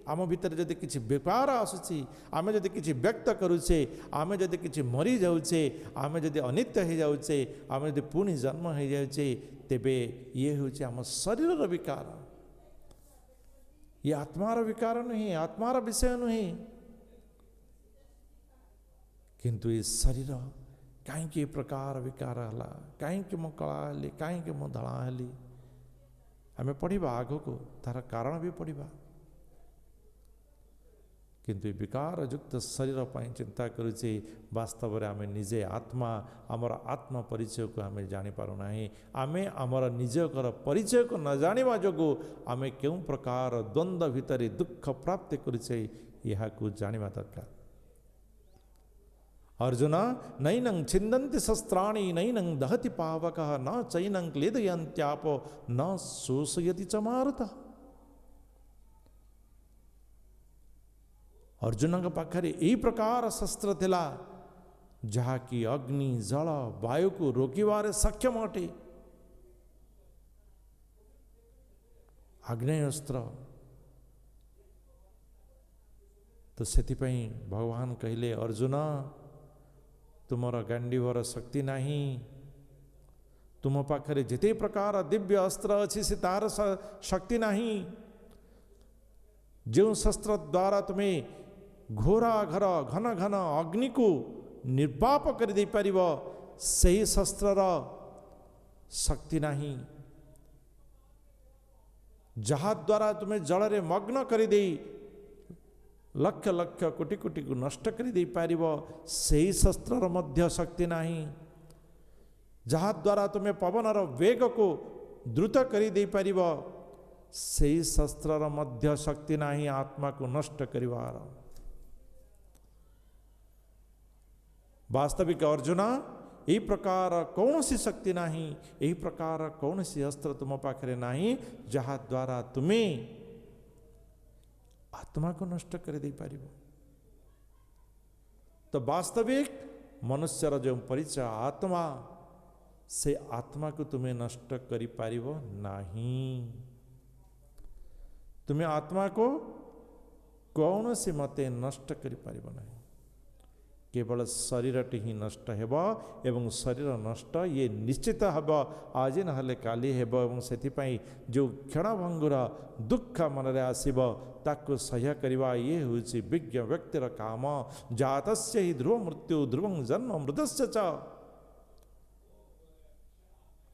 आम भीतर जदि किछि विकार आसुछि, आम जदि किछि व्यक्त करुछे, आम जदि किछि मरी जाउछे, आम जदि अनित्य हो जाउछे, आम जदि पुणी जन्म हो जाउछे, तेबे ये होछि आम शरीर विकार। ये आत्मार विकार नुहे, आत्मार विषय नुहे। किंतु ये शरीर कहीं प्रकार विकार हला, कहीं मु कला हेली, कहीं मु धला हेली, आम पढ़ा आग को तार कारण भी पढ़ा। किंतु विकार युक्त शरीर पर चिंता करुचे, वास्तव में आम निजे आत्मा, आमर आत्म परिचय को आम जानीपारना। आम आमर निजकर परिचय को न जाना जो आम क्यों प्रकार द्वंद्व भितर दुख प्राप्ति करुचे, यह जाना दरकार। अर्जुन नैनं छिन्दन्ति शस्त्राणि, नैनं दहति पावकः, न चैनं क्लेदयन्त्यापो, न शोषयति च मारुतः। अर्जुन के पाखरे यही प्रकार शस्त्र थिला जहाँकि अग्नि जल वायु को रोकबार सक्षम अटे। आग्नेयस्त्र तो सेथिपाई भगवान कहले अर्जुन तुमर गांडीवर शक्ति नहीं, तुम पाखरे जिते प्रकार दिव्य अस्त्र अच्छी से तार शक्ति नहीं। जो शस्त्र द्वारा तुम्हें घोरा घर घन घन अग्नि को निर्वाप कर दे पारिब सही शस्त्रर शक्ति नहीं। जहा द्वारा तुम्हें जल रे मग्न कर दे लक्ष लक्ष कोटि कोटि को नष्ट कर दे पारिब सही शस्त्रर मध्य शक्ति नहीं। जहा द्वारा तुम्हें पवनर वेग को द्रुत कर दे पारिब सही शस्त्रर मध्य शक्ति नहीं आत्मा को नष्ट करिवार। वास्तविक अर्जुन यही प्रकार कौन सी शक्ति नहीं, यही प्रकार कौन सी अस्त्र तुम पाखरे नहीं जहा द्वारा तुम्हें आत्मा को नष्ट कर दे पारिब। तो वास्तविक मनुष्यर जो परिचय आत्मा से आत्मा को तुम्हें नष्ट करि पारिब नहीं। तुम्हें आत्मा को कौन सी मते नष्ट करि पारिब नहीं। केवल शरीरटी ही नष्ट हेब एवं शरीर नष्ट ये निश्चित हेब आज नहले काली हेब। एवं सेथिपाई जो क्षणभंगुर दुख मन रे आसीब ताको सह्य करिवा ये होछि विज्ञ व्यक्तिर काम। जातस्य ही ध्रुव मृत्यु ध्रुवं जन्म मृतस्य च।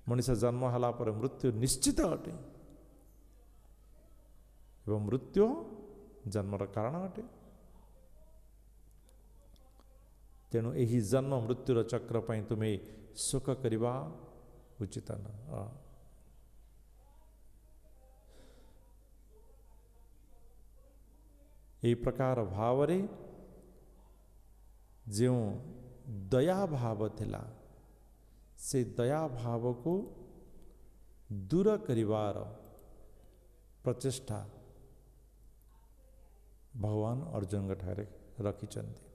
मनुष्य जन्म हला पर मृत्यु निश्चित अटे एवं मृत्यु जन्मर कारण अटे। तेणु यही जन्म मृत्युर चक्र पाई तुम्हें सुख करिवा उचित न। यही प्रकार भाव रे जो दया भाव थिला से दया भाव को दूर करिवार प्रचेष्टा भगवान अर्जुन ठारे रखिचंती।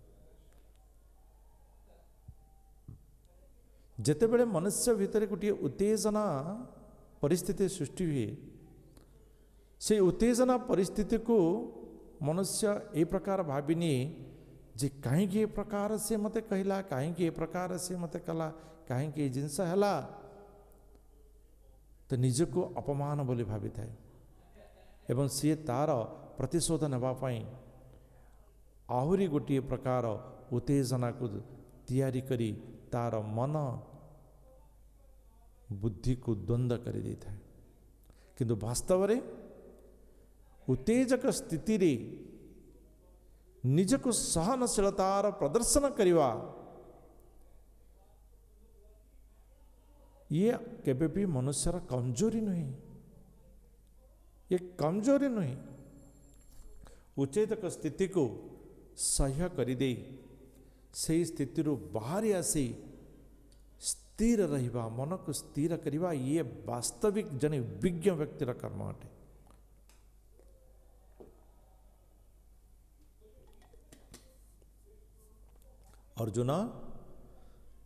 जेते बेले मनुष्य भितर गोटे उत्तेजना परिस्थिति सृष्टि हुए से उत्तेजना परिस्थिति को मनुष्य ए प्रकार भाविनी जे कहीं ए प्रकार से मते कहला, कहीं ए प्रकार से मते कला, कहीं जिनस है तो निजको अपमान बोली भावी थाए एवं सी तार प्रतिशोध नापी आहरी गोटे प्रकार उत्तेजना को तैयारी करी तार मन बुद्धि को द्वंद्व कर दी था। किंतु वास्तव रे उत्तेजक स्थिति रे निजको सहनशीलतार प्रदर्शन करिवा ये केबे भी मनुष्यर कमजोरी नहीं, ये कमजोरी नहीं। उच्चेतक स्थिति को सह्य करिदे से स्थिति बाहरी आसी स्थिर रहिबा मन को स्थिर करिबा ये वास्तविक जने विज्ञ व्यक्तिर कर्म अटे। अर्जुन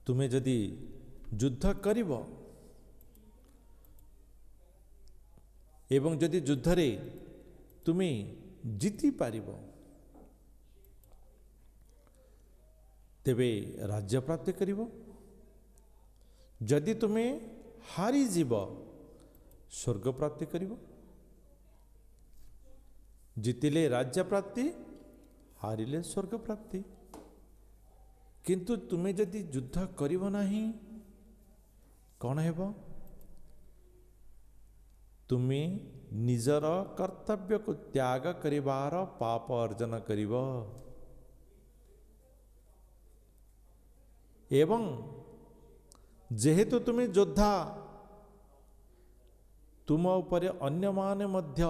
तुम्हें यदि युद्ध करिब एवं यदि युद्ध रे तुम्हें जीति पारिब तेबे राज्य प्राप्ति करिब। यदि तुम्हें हारी जीव स्वर्ग प्राप्ति करिब। जीतिले राज्य प्राप्ति हारिले स्वर्ग प्राप्ति। किंतु तुम्हें यदि युद्ध करिब नाही कौन हेब? तुम्हें निजर कर्तव्य को त्याग करिबार पाप अर्जन करिब। एवं जेहेतु तुम्हें योद्धा तुम उपरे अन्य माने मध्य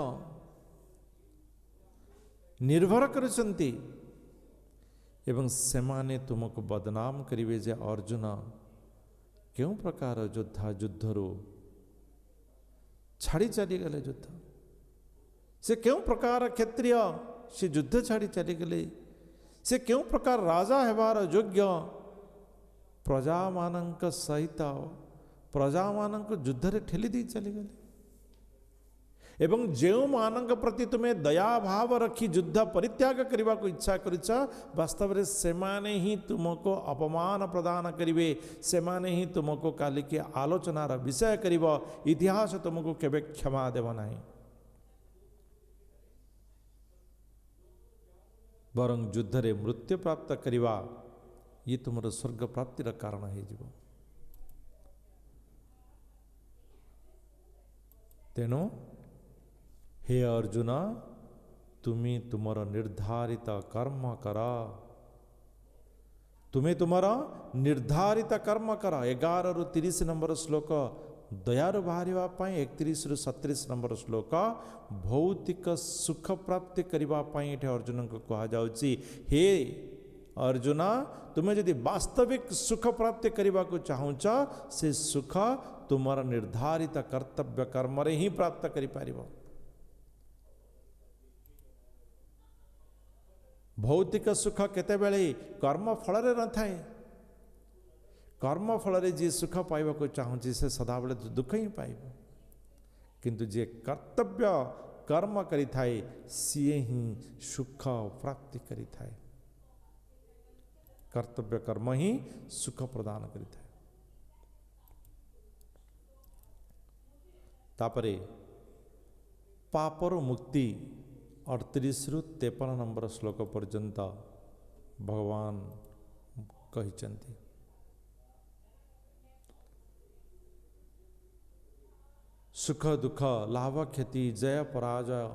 निर्भर करछंती एवं सेमाने तुमको बदनाम करिवे जे अर्जुन क्यों प्रकार योद्धा युद्धरो छाड़ी चली गले। युद्ध से क्यों प्रकार क्षत्रिय से युद्ध छाड़ी चली गले। से क्यों प्रकार राजा हेबार योग्य प्रजामानंक सहित प्रजामानंक युद्धरे ठेली दे चलीगले एवं जो मानक प्रति तुम्हें दया भाव रखी युद्ध परित्याग करने को इच्छा करिछ वास्तव में सेमाने ही तुमको अपमान प्रदान करिवे सेमाने ही तुमको काली की आलोचनार विषय करिव इतिहास तुमको केबे क्षमा देव नाही बरं युद्धरे मृत्यु प्राप्त करिवा ये तुमर स्वर्ग प्राप्तिर कारण हो जीव तेणु हे अर्जुन तुम्ही तुमर निर्धारित कर्म कर तुम्हें तुमर निर्धारित कर्म कर 11 रु 30 नंबर श्लोक दयारु बाहर 31 रु 37 नंबर श्लोक भौतिक सुख प्राप्ति करने अर्जुन को कहा जाउची हे अर्जुन तुम्हें यदि वास्तविक सुख प्राप्ति करने को चाहूच से सुख तुमर निर्धारित कर्तव्य कर्म रे ही प्राप्त करि पारिबो भौतिक सुख केतेबेले कर्म फल रे न थाए कर्म फल रे जी सुख पाइबा को चाहूची से सदाबेले दुख ही पाइब किंतु जे कर्तव्य कर्म करि थाए सिए ही सुख प्राप्ति करि थाए कर्तव्य कर्म ही सुख प्रदान करि थाए तापरे पापर मुक्ति 38 रु 53 नंबर श्लोक पर्यंत भगवान कहिचंती सुख दुख लाभ क्षति जय पराजय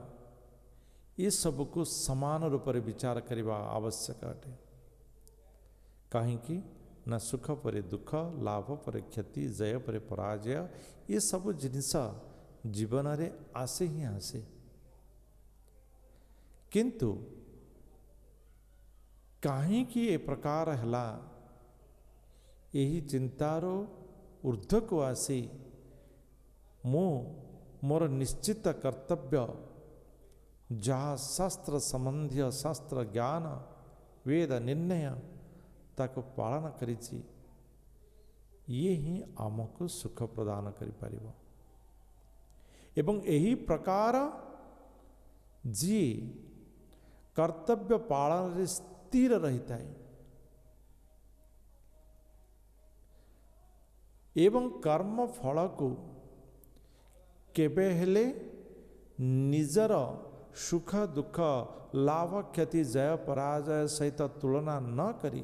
ये सबको समान रूप से विचार करने आवश्यक अटे कहीं ना सुख पर दुख लाभ पर क्षति जय पर पराजय ये सब जिनिस जीवन रे आसे ही आसे किंतु कहीं ए प्रकार है यही चिंतार ऊर्ध्व को आसी मु मोर निश्चित कर्तव्य जहाँ शास्त्र संबंधी शास्त्र ज्ञान वेद निर्णय ताको पालन करिछि ये ही आमको सुख प्रदान करि पारिबो एवं यही प्रकार जी कर्तव्य पालन रे स्थिर रहता है एवं कर्म फल को केबे हेले निजर सुख दुख लाभ क्षति जय पराजय सहित तुलना न करी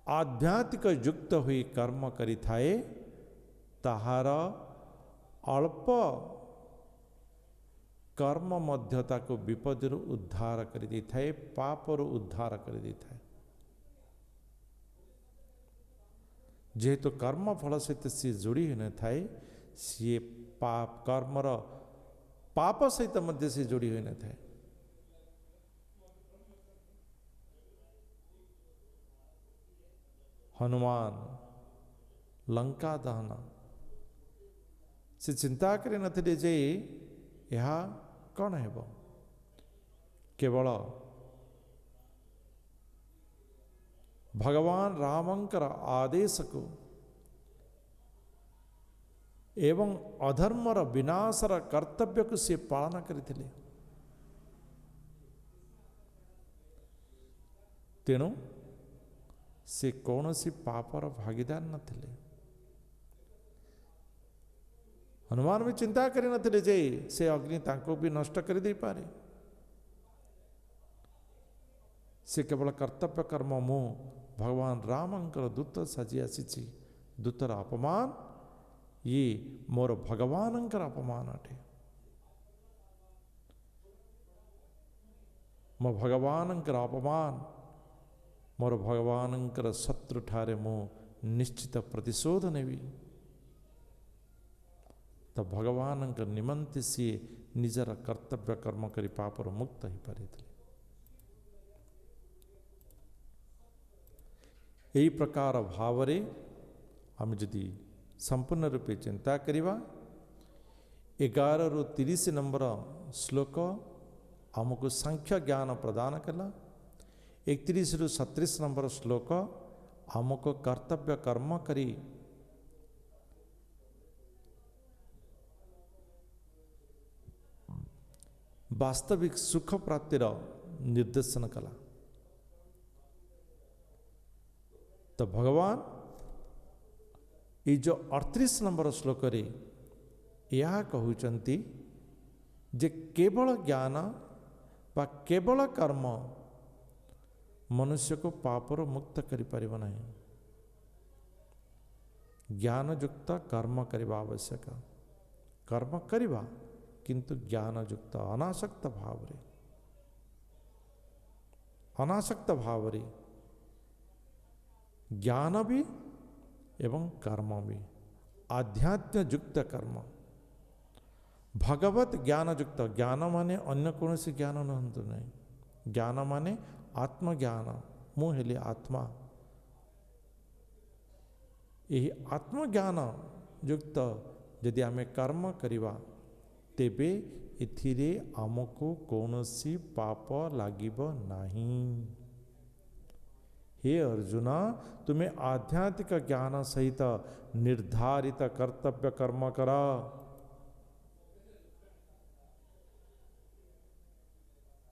आध्यात्मिक युक्त हुई कर्म करि थाए ताहार अल्प कर्म मध्यता को विपद उद्धार कर दी थाए पापर उद्धार कर दी थाए जेहेतु कर्म फल सहित सी जोड़ी न थाए सी पाप कर्मर पाप सहित मध्य से जोड़ी हुई न थाए हनुमान लंका दहन से चिंता करे नथिले जे यह कौन है केवल भगवान रामंकर आदेश को एवं अधर्मर विनाशर कर्तव्य को से पालन करथिले तेणु से कौन सी पापर भागीदार नथिले हनुमान भी चिंता करि नथिले जे से अग्नि तांको भी नष्ट कर दे पारे से केवल कर्तव्य कर्म मु भगवान रामंकर दूत साजी आसी दूतर अपमान ये मोर भगवानंकर अपमान अटे मो भगवानंकर अपमान मोर भगवानंकर शत्रु ठारे मु निश्चित प्रतिशोध नेबी तो भगवान निमंत सी निजर कर्तव्य कर्म करी पापर मुक्त ही पारे यही प्रकार भावरे हम यदि संपूर्ण रूपे चिंता करिवा 11 रु 30 नंबर श्लोक हमको सांख्य ज्ञान प्रदान कला 31 रु 37 नंबर श्लोक ଆମକୁ କର୍ତ୍ତବ୍ୟ କର୍ମ କରି वास्तविक सुख प्राप्तिर निर्देशन कला। तो भगवान ये जो 38 नंबर श्लोक रे यह कहउचंती जे केवल ज्ञान बा केवल कर्म मनुष्य को पापर मुक्त करि परिबो नाही। ज्ञान युक्त कर्म करवा आवश्यक। कर्म करवा किंतु ज्ञान युक्त अनासक्त भाव रे, अनासक्त भाव रे ज्ञान भी एवं कर्म भी, आध्यात्म युक्त कर्म, भगवत ज्ञान युक्त। ज्ञान माने अन्य कौन सी ज्ञान नहंतु नहीं। ज्ञान माने आत्मज्ञान, मु हेली आत्मा। यही आत्मज्ञान युक्त यदि आमे कर्म करिवा तेबे इथिरे आमको कौनसी पाप लागिब नहीं। हे अर्जुन, तुम्हें आध्यात्मिक ज्ञान सहित निर्धारित कर्तव्य कर्म कर।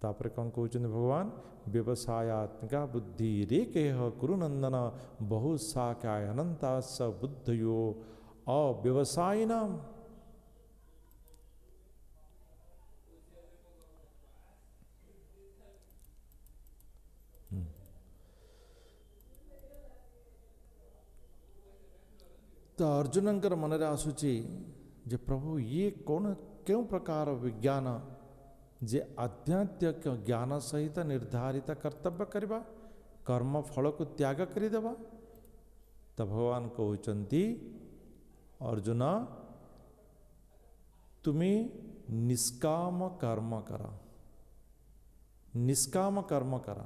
तापर कौन कहते भगवान, व्यवसायत्मिका बुद्धि रेकेह कुरुनंदन बहुशाखाय अनंता स बुद्धयो अव्यवसायिनाम। तो अर्जुन मन में आसूची जे प्रभु ये कौन क्यों प्रकार विज्ञान जे आध्यात्मिक ज्ञान सहित निर्धारित कर्तव्य करवा, कर्म फल को त्याग करिदेवा। तो भगवान कहते अर्जुन तुम्हें निष्काम कर्म कर, निष्काम कर्म कर।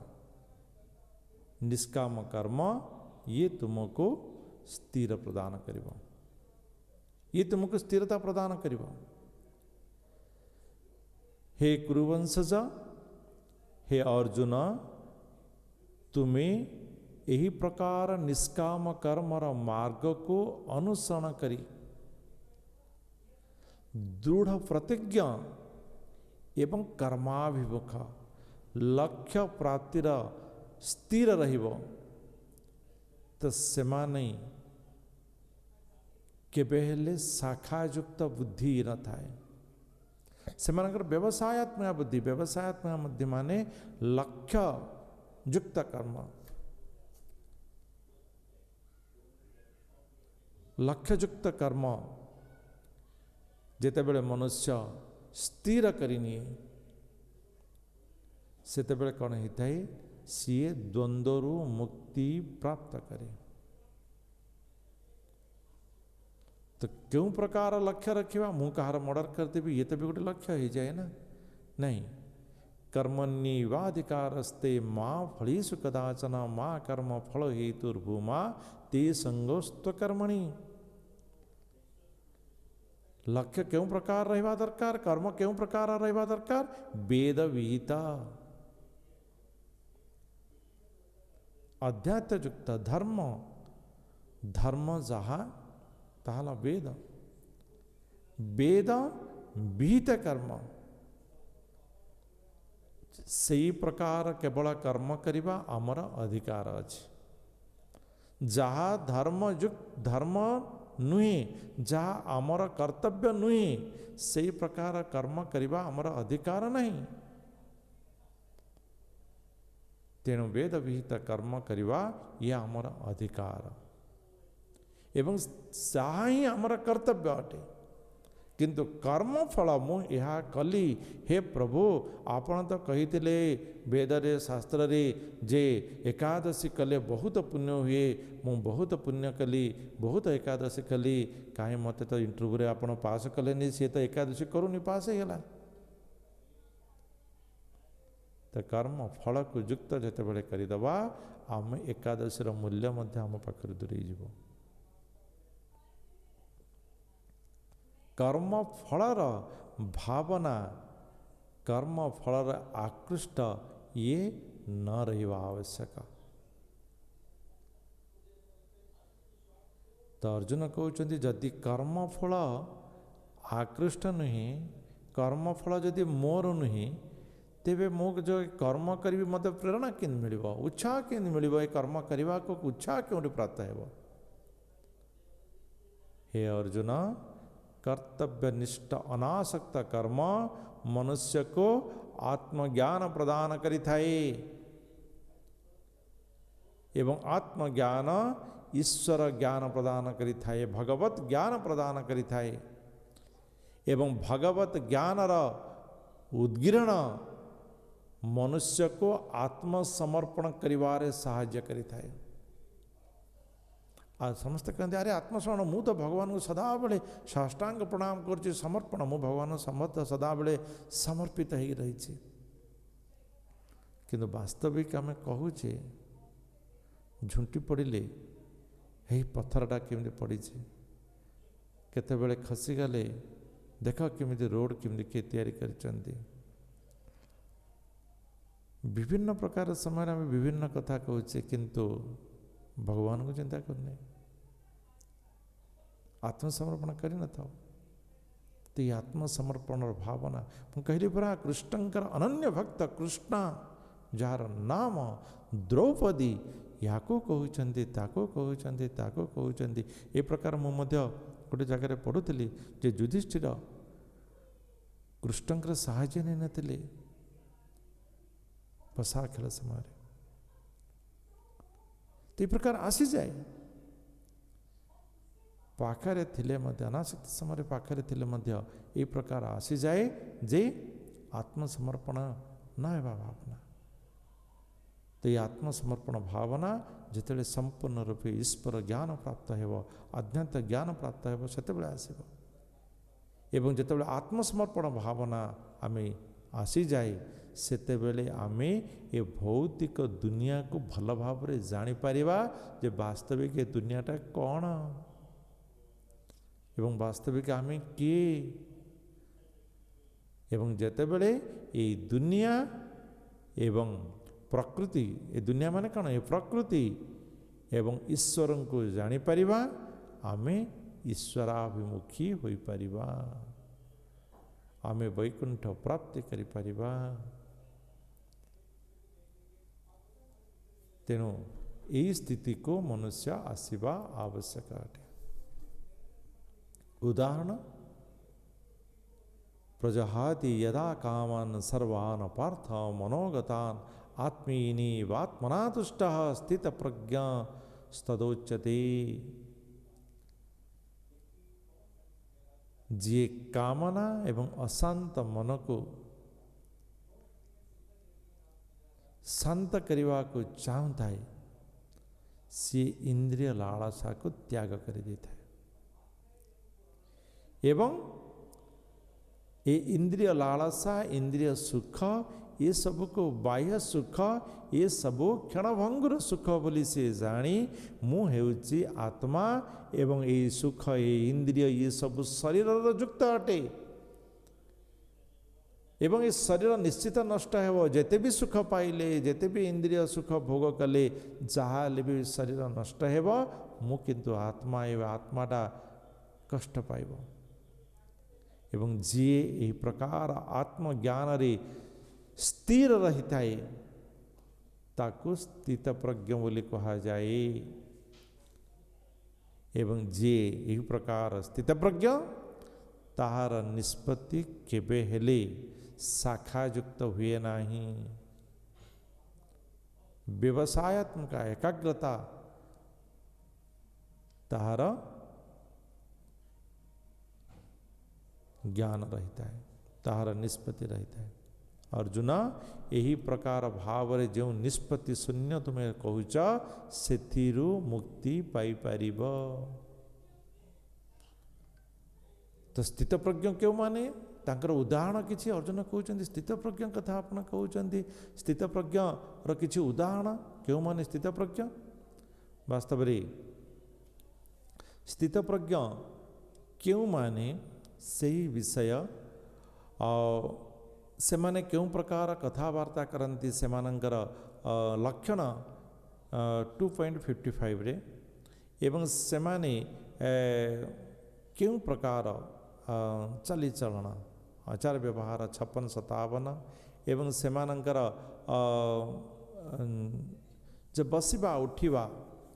निष्काम कर्म ये तुमको स्थिर प्रदान करिबो, ये तुमको स्थिरता प्रदान करिबो। हे कुरुवंशज, हे अर्जुन, तुम्हें यही प्रकार निष्काम कर्मर मार्ग को अनुसरण करी दृढ़ प्रतिज्ञा एवं कर्माभिमुख लक्ष्य प्राप्तिर स्थिर रहिबो। तो सेमाने केबे हेले शाखायुक्त बुद्धि न थाए। सेमानकर व्यवसायत्मक बुद्धि, व्यवसायत्मक बुद्धि माने लक्ष्य युक्त कर्म, लक्ष्ययुक्त कर्म जेतेबेले मनुष्य स्थिर करिनी सेतेबेले कौन होता है, सीए द्वंद्वरु मुक्ति प्राप्त करे। तो क्यों प्रकार लक्ष्य रखिवा, मुँह कहार मर्डर करते भी ये तो भी गोटे लक्ष्य हो जाए ना। नहीं, कर्मण्येवाधिकारस्ते मां फलेषु कदाचन मां कर्म फल हेतुर्भूमा ते संगोस्त्व कर्मणि। लक्ष्य क्यों प्रकार रहवा दरकार, कर्म क्यों प्रकार रहवा दरकार, वेद विहिता अध्यात्म युक्त धर्म, धर्म जहा ताला वेद, वेद विहित कर्म सही प्रकार केवल कर्म करिबा आमर अधिकार अछि। जहा धर्म युक्त धर्म नुहे, जहा आमर कर्तव्य नुहे, सही प्रकार कर्म करिबा आमर अधिकार नहीं। तेणु वेद विहित कर्म करिवा यह आमर अधिकार एवं जहा ही आमर कर्तव्य अटे। किंतु कर्म फल मु यह कली, हे प्रभु आपण तो कहिथिले वेद रे शास्त्र रे जे एकादशी कले बहुत पुण्य हुए, मु बहुत पुण्य कली, बहुत एकादशी कली, काहे मते तो इंटरव्यू रे आपण पास कले नहीं, सी तो एकादशी करूनी पास ही गला। तो कर्म फल को युक्त जेते बेले करिदबा आम एकादशी रो मूल्य मध्य आम पाखरे दूरेई जीवो। कर्म फलर भावना, कर्म फलर आकृष्ट ये न रहिबा आवश्यक। तो अर्जुन कहते जदि कर्मफल आकृष्ट नुहे, कर्मफल जदि मोर नुहे, तेबे मो जो कर्म करी मत प्रेरणा के मिल, उत्साह के मिल, ये कर्म करने को उत्साह क्यों प्राप्त हो। हे अर्जुन, कर्तव्यनिष्ठ अनासक्त कर्म मनुष्य को आत्मज्ञान प्रदान करि थाए एवं आत्मज्ञान ईश्वर ज्ञान प्रदान करि थाए, भगवत ज्ञान प्रदान करि थाए एवं भगवत ज्ञानर उद्गिरण मनुष्य को आत्मसमर्पण करिवारे साहाय्य करि थाए। आ समस्ते कहते अरे आत्मस्मरण मु तो भगवान को सदाबले साष्टांग प्रणाम कर समर्पण, मु भगवान समर्थ सदाबले समर्पित हो रही। किंतु वास्तविक आम कहूचे झुंटी पड़े यही पत्थरटा केमी पड़ी, केतबेले खसीगले देख केमी रोड केमी किए तैयारी करचंती। विभिन्न प्रकार समय आम विभिन्न कथा कहूचे, किंतु भगवान को चिंता करने, आत्मसमर्पण कर न था। तो ये आत्मसमर्पण भावना मुझे कहली परा, कृष्णंकर अनन्य भक्त कृष्ण जार नाम द्रौपदी या कहते ताको कहते ताको कहते। ए प्रकार मुझे गोटे जगह पढ़ुली जे युधिष्ठिर कृष्णंकर साहाय्य नहीं नथिले पसा खेल समय। तो ये प्रकार आसी जाए पाखरे थिले मध्य, अनासक्त समय पाखरे थिले मध्य ये प्रकार आसी जाए जे आत्मसमर्पण न हेबा भावना। तो ये आत्मसमर्पण भावना जिते संपूर्ण रूपे ईश्वर ज्ञान प्राप्त हो, अज्ञात ज्ञान प्राप्त हो, सेतेबेले आसीबो। एवं जितेबेले आत्मसमर्पण भावना आमे आसी जाए, सेतेबेले आमे ये भौतिक दुनिया को भल भाव जानी पारिबा जे वास्तविक ये दुनियाटा कौन एवं वास्तविक आमे किए। एवं जेतेबेले ये दुनिया एवं प्रकृति, ये दुनिया माने कौन, ये प्रकृति एवं ईश्वर को जानी पारिबा, आमे ईश्वराभिमुखी होई पारिबा, आमे वैकुंठ प्राप्ति करि पारिबा। तेणु यही स्थिति को मनुष्य आसीबा आवश्यक अटे। उदाहरण, प्रजहाति यदा कामान् सर्वान् पार्थ मनोगतान् आत्मीनि वात्मना तुष्टः स्थित प्रज्ञा स्तदोच्यते। जी कामना एवं अशांत मन को शांत करने को चाहता है, सी इंद्रिय लालसा को त्याग कर देता है। एवं ये इंद्रिय लालसा, इंद्रिय सुख, ये सब को बाह्य सुख, ये सब क्षणभंगुर सुख बोली से जानी मु हेउची आत्मा एवं ये सुख, ये इंद्रिय, ये सब शरीर युक्त अटे एवं ये शरीर निश्चित नष्ट हो। जेते भी सुख पाइले, जेते भी इंद्रिय सुख भोग कले, जहाँ भी शरीर नष्ट हो, मु किंतु आत्मा एवं आत्माटा कष्ट पाइब। एवं जी यही प्रकार आत्मज्ञान रे स्थिर रही थाए ताकू स्थित प्रज्ञ बोली कहा जाए। एवं जे यही प्रकार स्थित प्रज्ञ ताहार निष्पत्ति केबे हेले शाखायुक्त हुए नहीं। व्यवसायत्मक एकाग्रता ताहार ज्ञान रहता है, ताहार निष्पत्ति रहता है। अर्जुन, यही प्रकार भाव रे जो निष्पत्ति शून्य तुम्हें कहूच सेथिरु मुक्ति पाई पारिब। तो स्थित प्रज्ञ क्यों माने तांकर उदाहरण किछि अर्जुन कहउचंदी। स्थित प्रज्ञ कथा आपण कहउचंदी, स्थित प्रज्ञ रो किछि उदाहरण क्यों माने स्थित प्रज्ञ। वास्तव रे स्थित प्रज्ञ क्यों माने सही विषय से माने क्यों प्रकार कथबार्ता करती से लक्षण 2.55 रे एवं से माने केउं प्रकार चालीचलन आचार व्यवहार 56-57 एवं सेमानंकर जो बसिबा उठिबा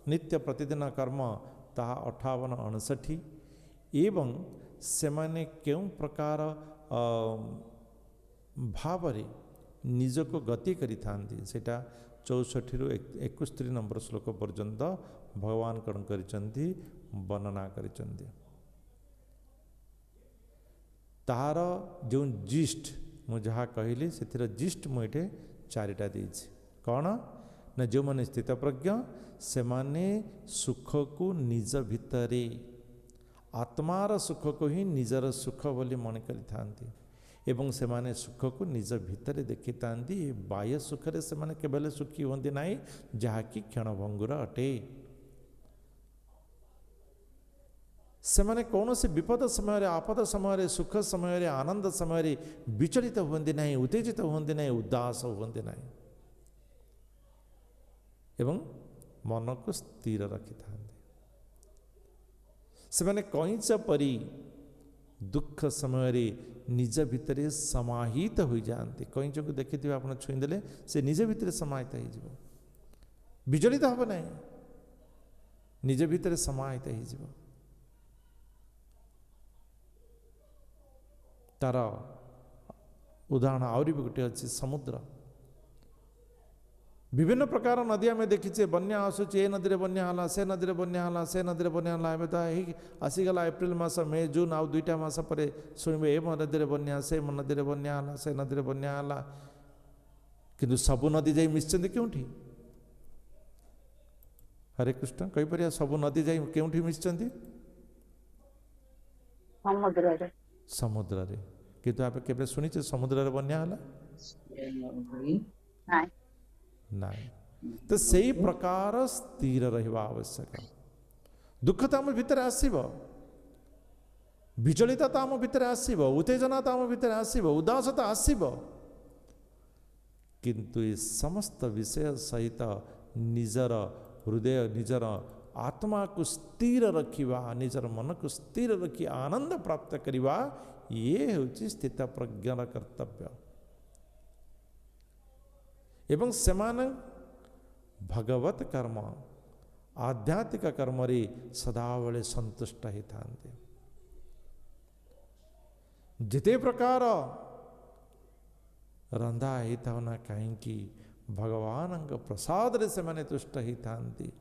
नित्य प्रतिदिन कर्म ताहा 58-59 एवं सेमाने केउं प्रकार भावरे निजको गति करि थांती सेटा 64 रु 61 नंबर श्लोक पर्यंत भगवान कण करिसंती वर्णना करिसंती तार जो जिस्ट मु जहाँ कहली से जिस्ट मुझे 4टा देछि कौन ना जो माने स्थित प्रज्ञ से माने सुख को निज भितरे आत्मार सुख को ही निजर सुख बोली मन करि एवं से माने सुख को निज भितरे देखि थांती बाह्य सुख रे से माने केवल सुखी होंदे नाही जहाँकि क्षणभंगुर अटे से माने कौन से विपद समय आपद समय सुख समय आनंद समय विचलित हुंदी नहीं उत्तेजित हुंदी नहीं उदास हुंदी नहीं एवं मन को स्थिर रखि था से माने कईच परी दुख समय निज भितर समाहित हो जाती कईच को देखिए आप छुईदेले से निज भितर समाहित हो विचलित हम ना निज भितर समाहित हो तार उदाहरण आहरी भी गोटे अच्छी समुद्र विभिन्न प्रकार नदी आम देखीचे बन्या आसूची ए नदी बन्या है से नदी बन्या है से नदी बन्या है तो आसीगला एप्रिल मास मे जून आउ 2टा मास पर शुणे ए नदी बन्या से नदी बन्या है से नदी बन्या है किंतु सबु नदी जाई मिशन क्योंठी हरे कृष्ण कही पर सबु नदी जाई क्योंठी मिशन समुद्र रे किंतु आप केबे सुनिचे समुद्र रे बन्या हला नहीं तो सही प्रकार स्थिर रहिबा आवश्यक दुख तो आम भितर आसीबो विचलितता तो आम भितर आसीबो उत्तेजना तो आम भितर आसीबो उदासता आसीबो किंतु ये समस्त विषय सहित निजर हृदय निजर आत्मा को स्थिर रखिबा निजर मन को स्थिर रखी आनंद प्राप्त करिबा ये होची स्थित प्रज्ञान कर्तव्य एवं सेमान भगवत कर्म आध्यात्मिक कर्म रे सदाबले संतुष्ट ही थांते जिते प्रकार रंधा ही था ना कहीं भगवान प्रसाद रे से माने तुष्ट ही थांती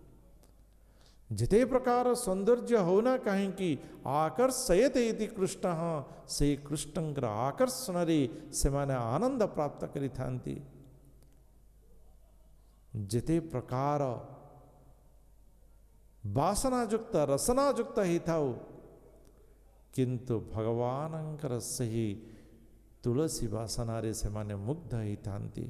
जिते प्रकार सौंदर्य होना कहीं आकर्षयते इति कृष्ण से कृष्णंकर आकर्षण रे से माने आनंद प्राप्त करि थांती जिते प्रकार वासनायुक्त रसनायुक्त ही थाओ किंतु भगवानंकर सही तुलसी वासना रे से माने मुग्ध ही थांती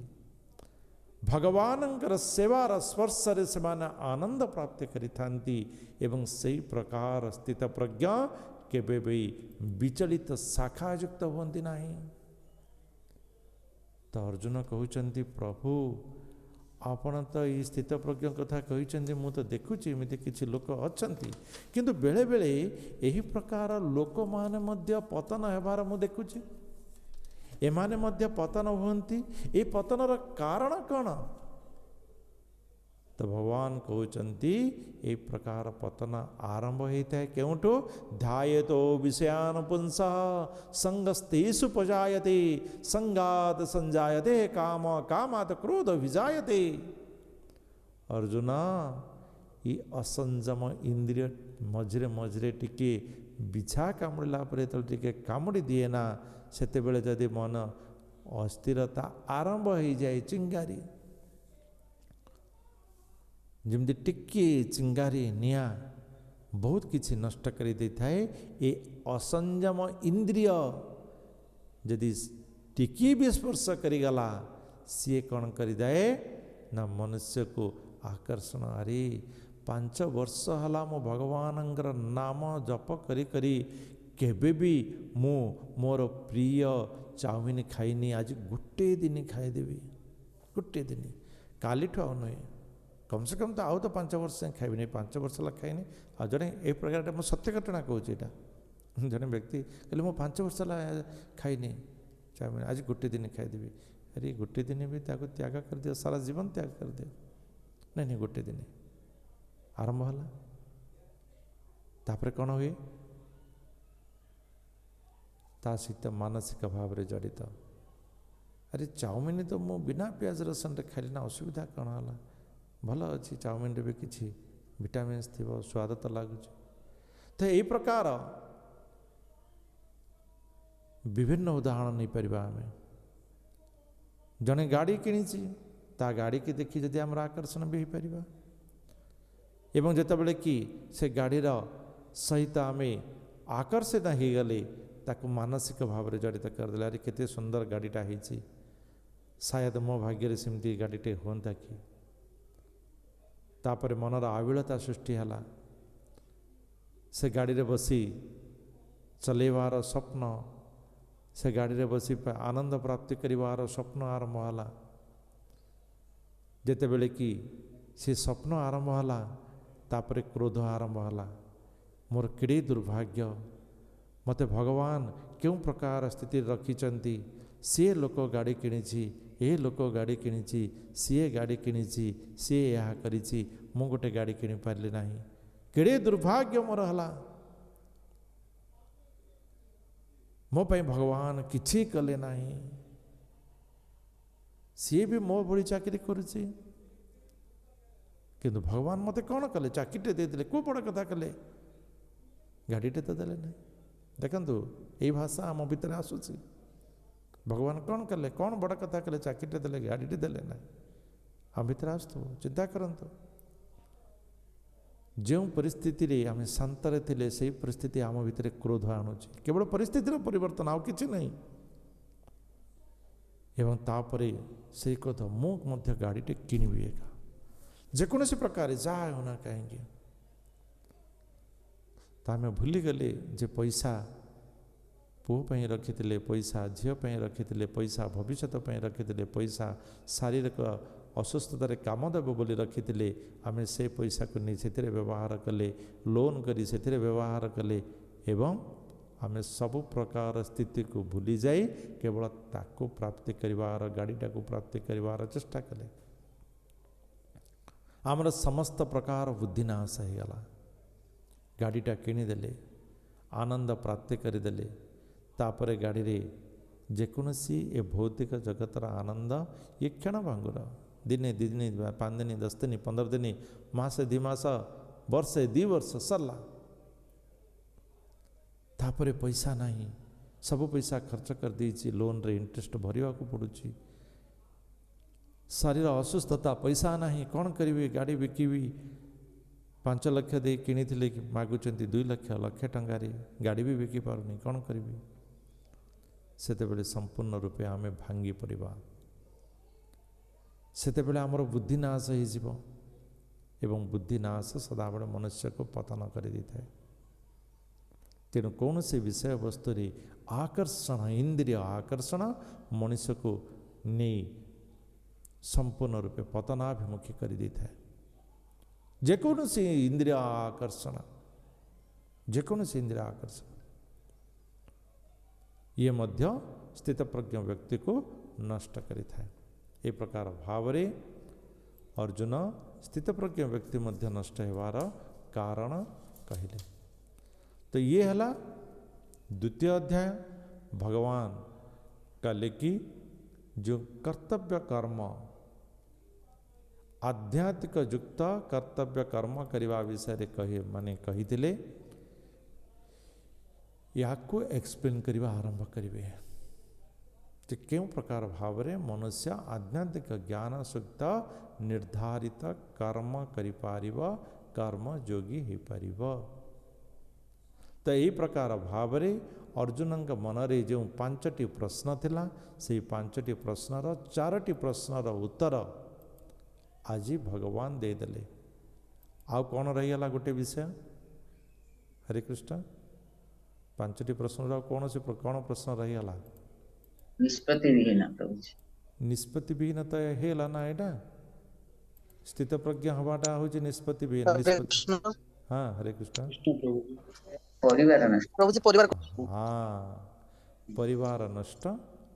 भगवानंकर सेवार स्पर्श रे से माने आनंद प्राप्त करि थांती एवं सही प्रकार स्थित प्रज्ञा केबे भी विचलित शाखायुक्त होंदी नहीं तो अर्जुन कहउचंती प्रभु आपण तो ये स्थित प्रज्ञ कथा कहते मु तो देखुची एमती किसी लोक अच्छा किंतु बेले बेले यही प्रकार लोक माने मध्य पतन हेबार मु देखुची एमाने मध्य पतन होती ये पतनर कारण कौन तो भगवान कहते ये प्रकार पतन आरंभ होता है क्योंठो ध्यायतो विषयान पुंस संगस्तेषु पजायते संगात संजायते काम कामात क्रोध विजायते अर्जुन ये असंजम इंद्रिय मझे मझे टिके बिछा कामुड़ा टिके कामुड़ी दिए ना सेते बेले जदि मन अस्थिरता आरंभ हो जाए चिंगारी जमती टिके चिंगारी निया बहुत किसी नष्ट कर दे थाए ये असंजम इंद्रिय जदि टिकी भी स्पर्श करीगला सी कौन करिदाए ना मनुष्य को आकर्षण अरे 5 वर्ष हला मो भगवान नाम जप करी करी केबे भी मु मोर प्रिय चाउमिन खाइनी आज गोटे दिन खाईदेवी गोटे दिन काली नुहे कम से कम तो आउ तो 5 वर्ष से खाइबी 5 वर्ष है खाइनी आ जड़े ए प्रकार मुझे सत्य घटना कहूँ यहाँ जड़े व्यक्ति कहले मु 5 वर्ष है खाइनी चाउमिन आज गोटे दिन खाईदेवी अरे गोटे दिन भी त्याग कर दियो सारा जीवन त्याग कर दियो नहीं नहीं गोटे दिन आरंभ है तापर कौन हुए ता सहित मानसिक भाव में जड़ित अरे चाउमिन तो मु बिना प्याज रसुन खाइली ना असुविधा कौन है भल अच्छी चाउमिन भी किसी विटामिन्स थी स्वाद तो लगुच तो यही प्रकार विभिन्न उदाहरण नहीं पारिबा आमे जने गाड़ी किणीची ता गाड़ी की देखी जदि आमर आकर्षण भी हो पारिबा एवं जेतेबेले कि से गाड़ीर सहित आमे आकर्षित हो गले ताकू मानसिक भाव में जड़ित करदे अरे केते सुंदर गाड़ीटा होईची शायद मो भाग्य सेमती गाड़ीटे होता कि तापर मनर आविलता सृष्टि है से गाड़ी रे बसी चलेवार स्वप्न से गाड़ी रे बसी आनंद प्राप्ति करिवार स्वप्न आरंभ है जेते बेले कि से स्वप्न आरंभ है तापर क्रोध आरंभ है मोर केड़े दुर्भाग्य मते भगवान क्यों प्रकार स्थिति रखिचंती सी लोक गाड़ी किणीची ए लोक गाड़ी किणीची सी गाड़ी किणीची सी यह करिची मु गोटे गाड़ी किणी पारली नाही केड़े दुर्भाग्य मोर हला मो पाई भगवान किछि कले नाही सी भी मो भली चाकरी करुची किंतु भगवान मते कौन कले चाकरीटे देदेले को बड़ कथा कले गाड़ीटे तो देले नहीं देखंतु ये भाषा आम भितर आसुची भगवान कौन कले कौन बड़ कथा कले चाकरीटे देले गाड़ीटे देले ना आम भितर आसतु चिंता करंतु जो परिस्थिति रे आम शांतरे थिले से परिस्थिति आम भितर क्रोध आणुची केवल परिस्थितिर परिवर्तन आउ किछि नहीं एवं तापरे से क्रोध मु मध्य गाड़ीटे किनिबी एका जेकोसी प्रकार जहाँ होना कहीं तो आम भूलीगले जे पैसा पुओ रखी पैसा झील रखी पैसा भविष्य रखी पैसा शारीरिक असुस्थतार काम देव बोली रखी आम से पैसा को नहीं से व्यवहार कले लोन करी से व्यवहार कले एवं आम सब प्रकार स्थिति को भूली जाए केवल ताको प्राप्ति करिवार गाड़ीटा को प्राप्ति करिवार चेष्टा कले आमर समस्त प्रकार बुद्धिनाश हो गला गाड़ीटा किनीदेले आनंद प्राप्ति करदेले तापर गाड़ी रे जेकोसी ए भौतिक जगतर आनंद ये क्षण भांगुर दिने 2 दिन 5 दिन 10 दिन 15 दिन मासे 2 मास वर्षे 2 वर्ष सरला तापर पैसा नहीं सब पैसा खर्च कर देछि लोन रे इंटरेस्ट भरिया को पड़ुछि शरीर असुस्थता पैसा नहीं कौन करी गाड़ी बिकिबी 5 लाख दे किनी कि मागुंट 2 लाख लक्षे टंगारे गाड़ी भी बिकी पारुनी कौन करी सेतेबेले संपूर्ण रूपे आमे भांगी पड़िबा सेतेबेले आमर बुद्धिनाश हो एवं बुद्धिनाश सदाबले मनुष्य को पतन कर देଥାଏ तेणु कौन से विषय वस्तु रे आकर्षण इंद्रिय आकर्षण मनुष्य को नहीं संपूर्ण रूपे पतनाभिमुखी कर देଥାଏ जेकोसी इंद्रिय आकर्षण जेकोसी इंद्रिय आकर्षण ये मध्य स्थित प्रज्ञ व्यक्ति को नष्ट करि थाए ए प्रकार भाव रे अर्जुन स्थित प्रज्ञ व्यक्ति मध्य नष्ट होवार कारण कहिले तो ये हला द्वितीय अध्याय भगवान कहले कि जो कर्तव्य कर्म आध्यात्मिक युक्त कर्तव्य कर्म करने विषय कही माने कही या एक्सप्लेन करने आरंभ करेंगे कि क्यों प्रकार भाव में मनुष्य आध्यात्मिक ज्ञान सुक्त निर्धारित कर्म करिपार कर्म योगी हो पार तो यही प्रकार भाव में अर्जुन मन रे जो 5टी प्रश्न थिला से 5टी प्रश्नर 4टी प्रश्नर उत्तर आज भगवान देदेले आउ कौन रहीगला गोटे विषय हरे कृष्ण 5टी प्रश्न कौन से कौन प्रश्न रहीगला निष्पत्ति विहीन निष्पत्ति विहीन तो हेला ना एटा स्थित प्रज्ञ हवाटा हूँ निष्पत्ति भी हरे निष्पत्ति। कृष्ण हाँ हरे कृष्ण। ପରିବାର ନଷ୍ଟ। प्रभु जी परिवार हाँ परिवार नष्ट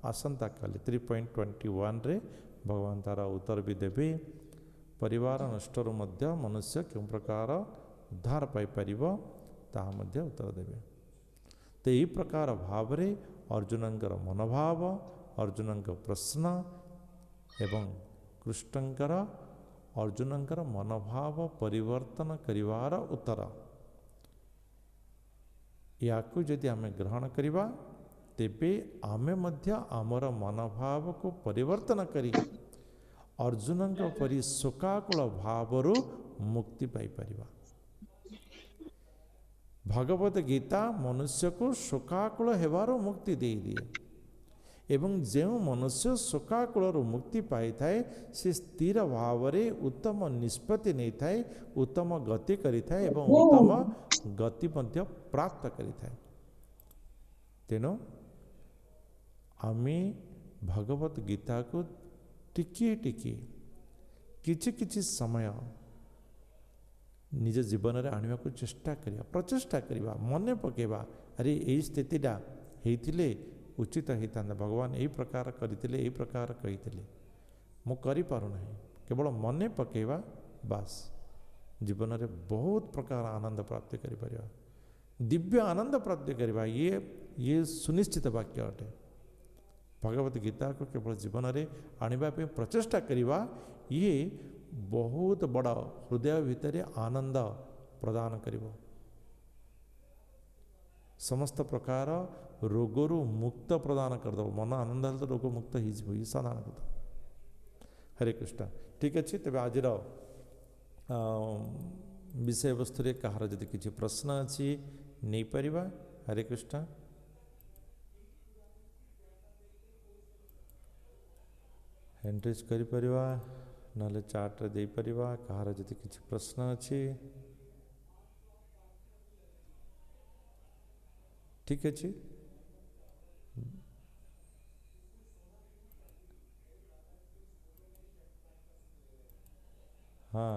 आसंता काली 3.21 रे भगवान तार उत्तर भी देवे परिवार नष्टर मध्य मनुष्य क्यों प्रकार उद्धार पाई परिबो ताहा मध्य उत्तर देवे। तो यही प्रकार भाव रे अर्जुनंकर मनोभाव अर्जुनंकर प्रश्न एवं कृष्णंकर अर्जुनंकर मनोभाव परिवर्तन करिवार उत्तर याकू यदि आमे ग्रहण करिबा तेबे आमे मध्य आमर मनोभाव को परिवर्तन करी अर्जुनंक परि शोकाकुल भावरु मुक्ति पाई परिबा। भगवत गीता मनुष्य को शोकाकुल हेबारो मुक्ति दे दिए एवं जो मनुष्य शोकाकुल मुक्ति पाई थाए से स्थिर भाव रे उत्तम निष्पत्ति नहीं थाए उत्तम गति करी थाए एवं उत्तम गति मध्य प्राप्त करी थाए। तेणु आमी भगवत गीता को टिके टिके किछि किछि समय निज जीवन रे आनिबा को चेष्टा करिया प्रचेष्टा करिबा मने पकेबा अरे एई स्थितिटा हेतिले उचित होता भगवान यही प्रकार करते यही प्रकार कही मु करि पारु नहीं केवल मने पकेवा बास जीवन में बहुत प्रकार आनंद प्राप्ति करिपरिबा दिव्य आनंद प्राप्ति करिबा ये सुनिश्चित वाक्य अटे। भगवत गीता को केवल जीवन में आनिबा पे प्रचेष्टा करिबा ये बहुत बड़ा हृदय भितर आनंद प्रदान करिबो समस्त प्रकार रोगरु मुक्त प्रदान करदे मन आनंद हेल्ले तो रोग मुक्त हो साधारण कथा। हरे कृष्ण ठीक अच्छे तेज आज विषय वस्तु कहार जदि किसी प्रश्न अच्छी नहीं पारिबा। हरे कृष्ण हैंड रेज करि परिबा नाले चार्ट रे दे परिबा कहार जदि किसी प्रश्न अच्छी ठीक अच्छे। हाँ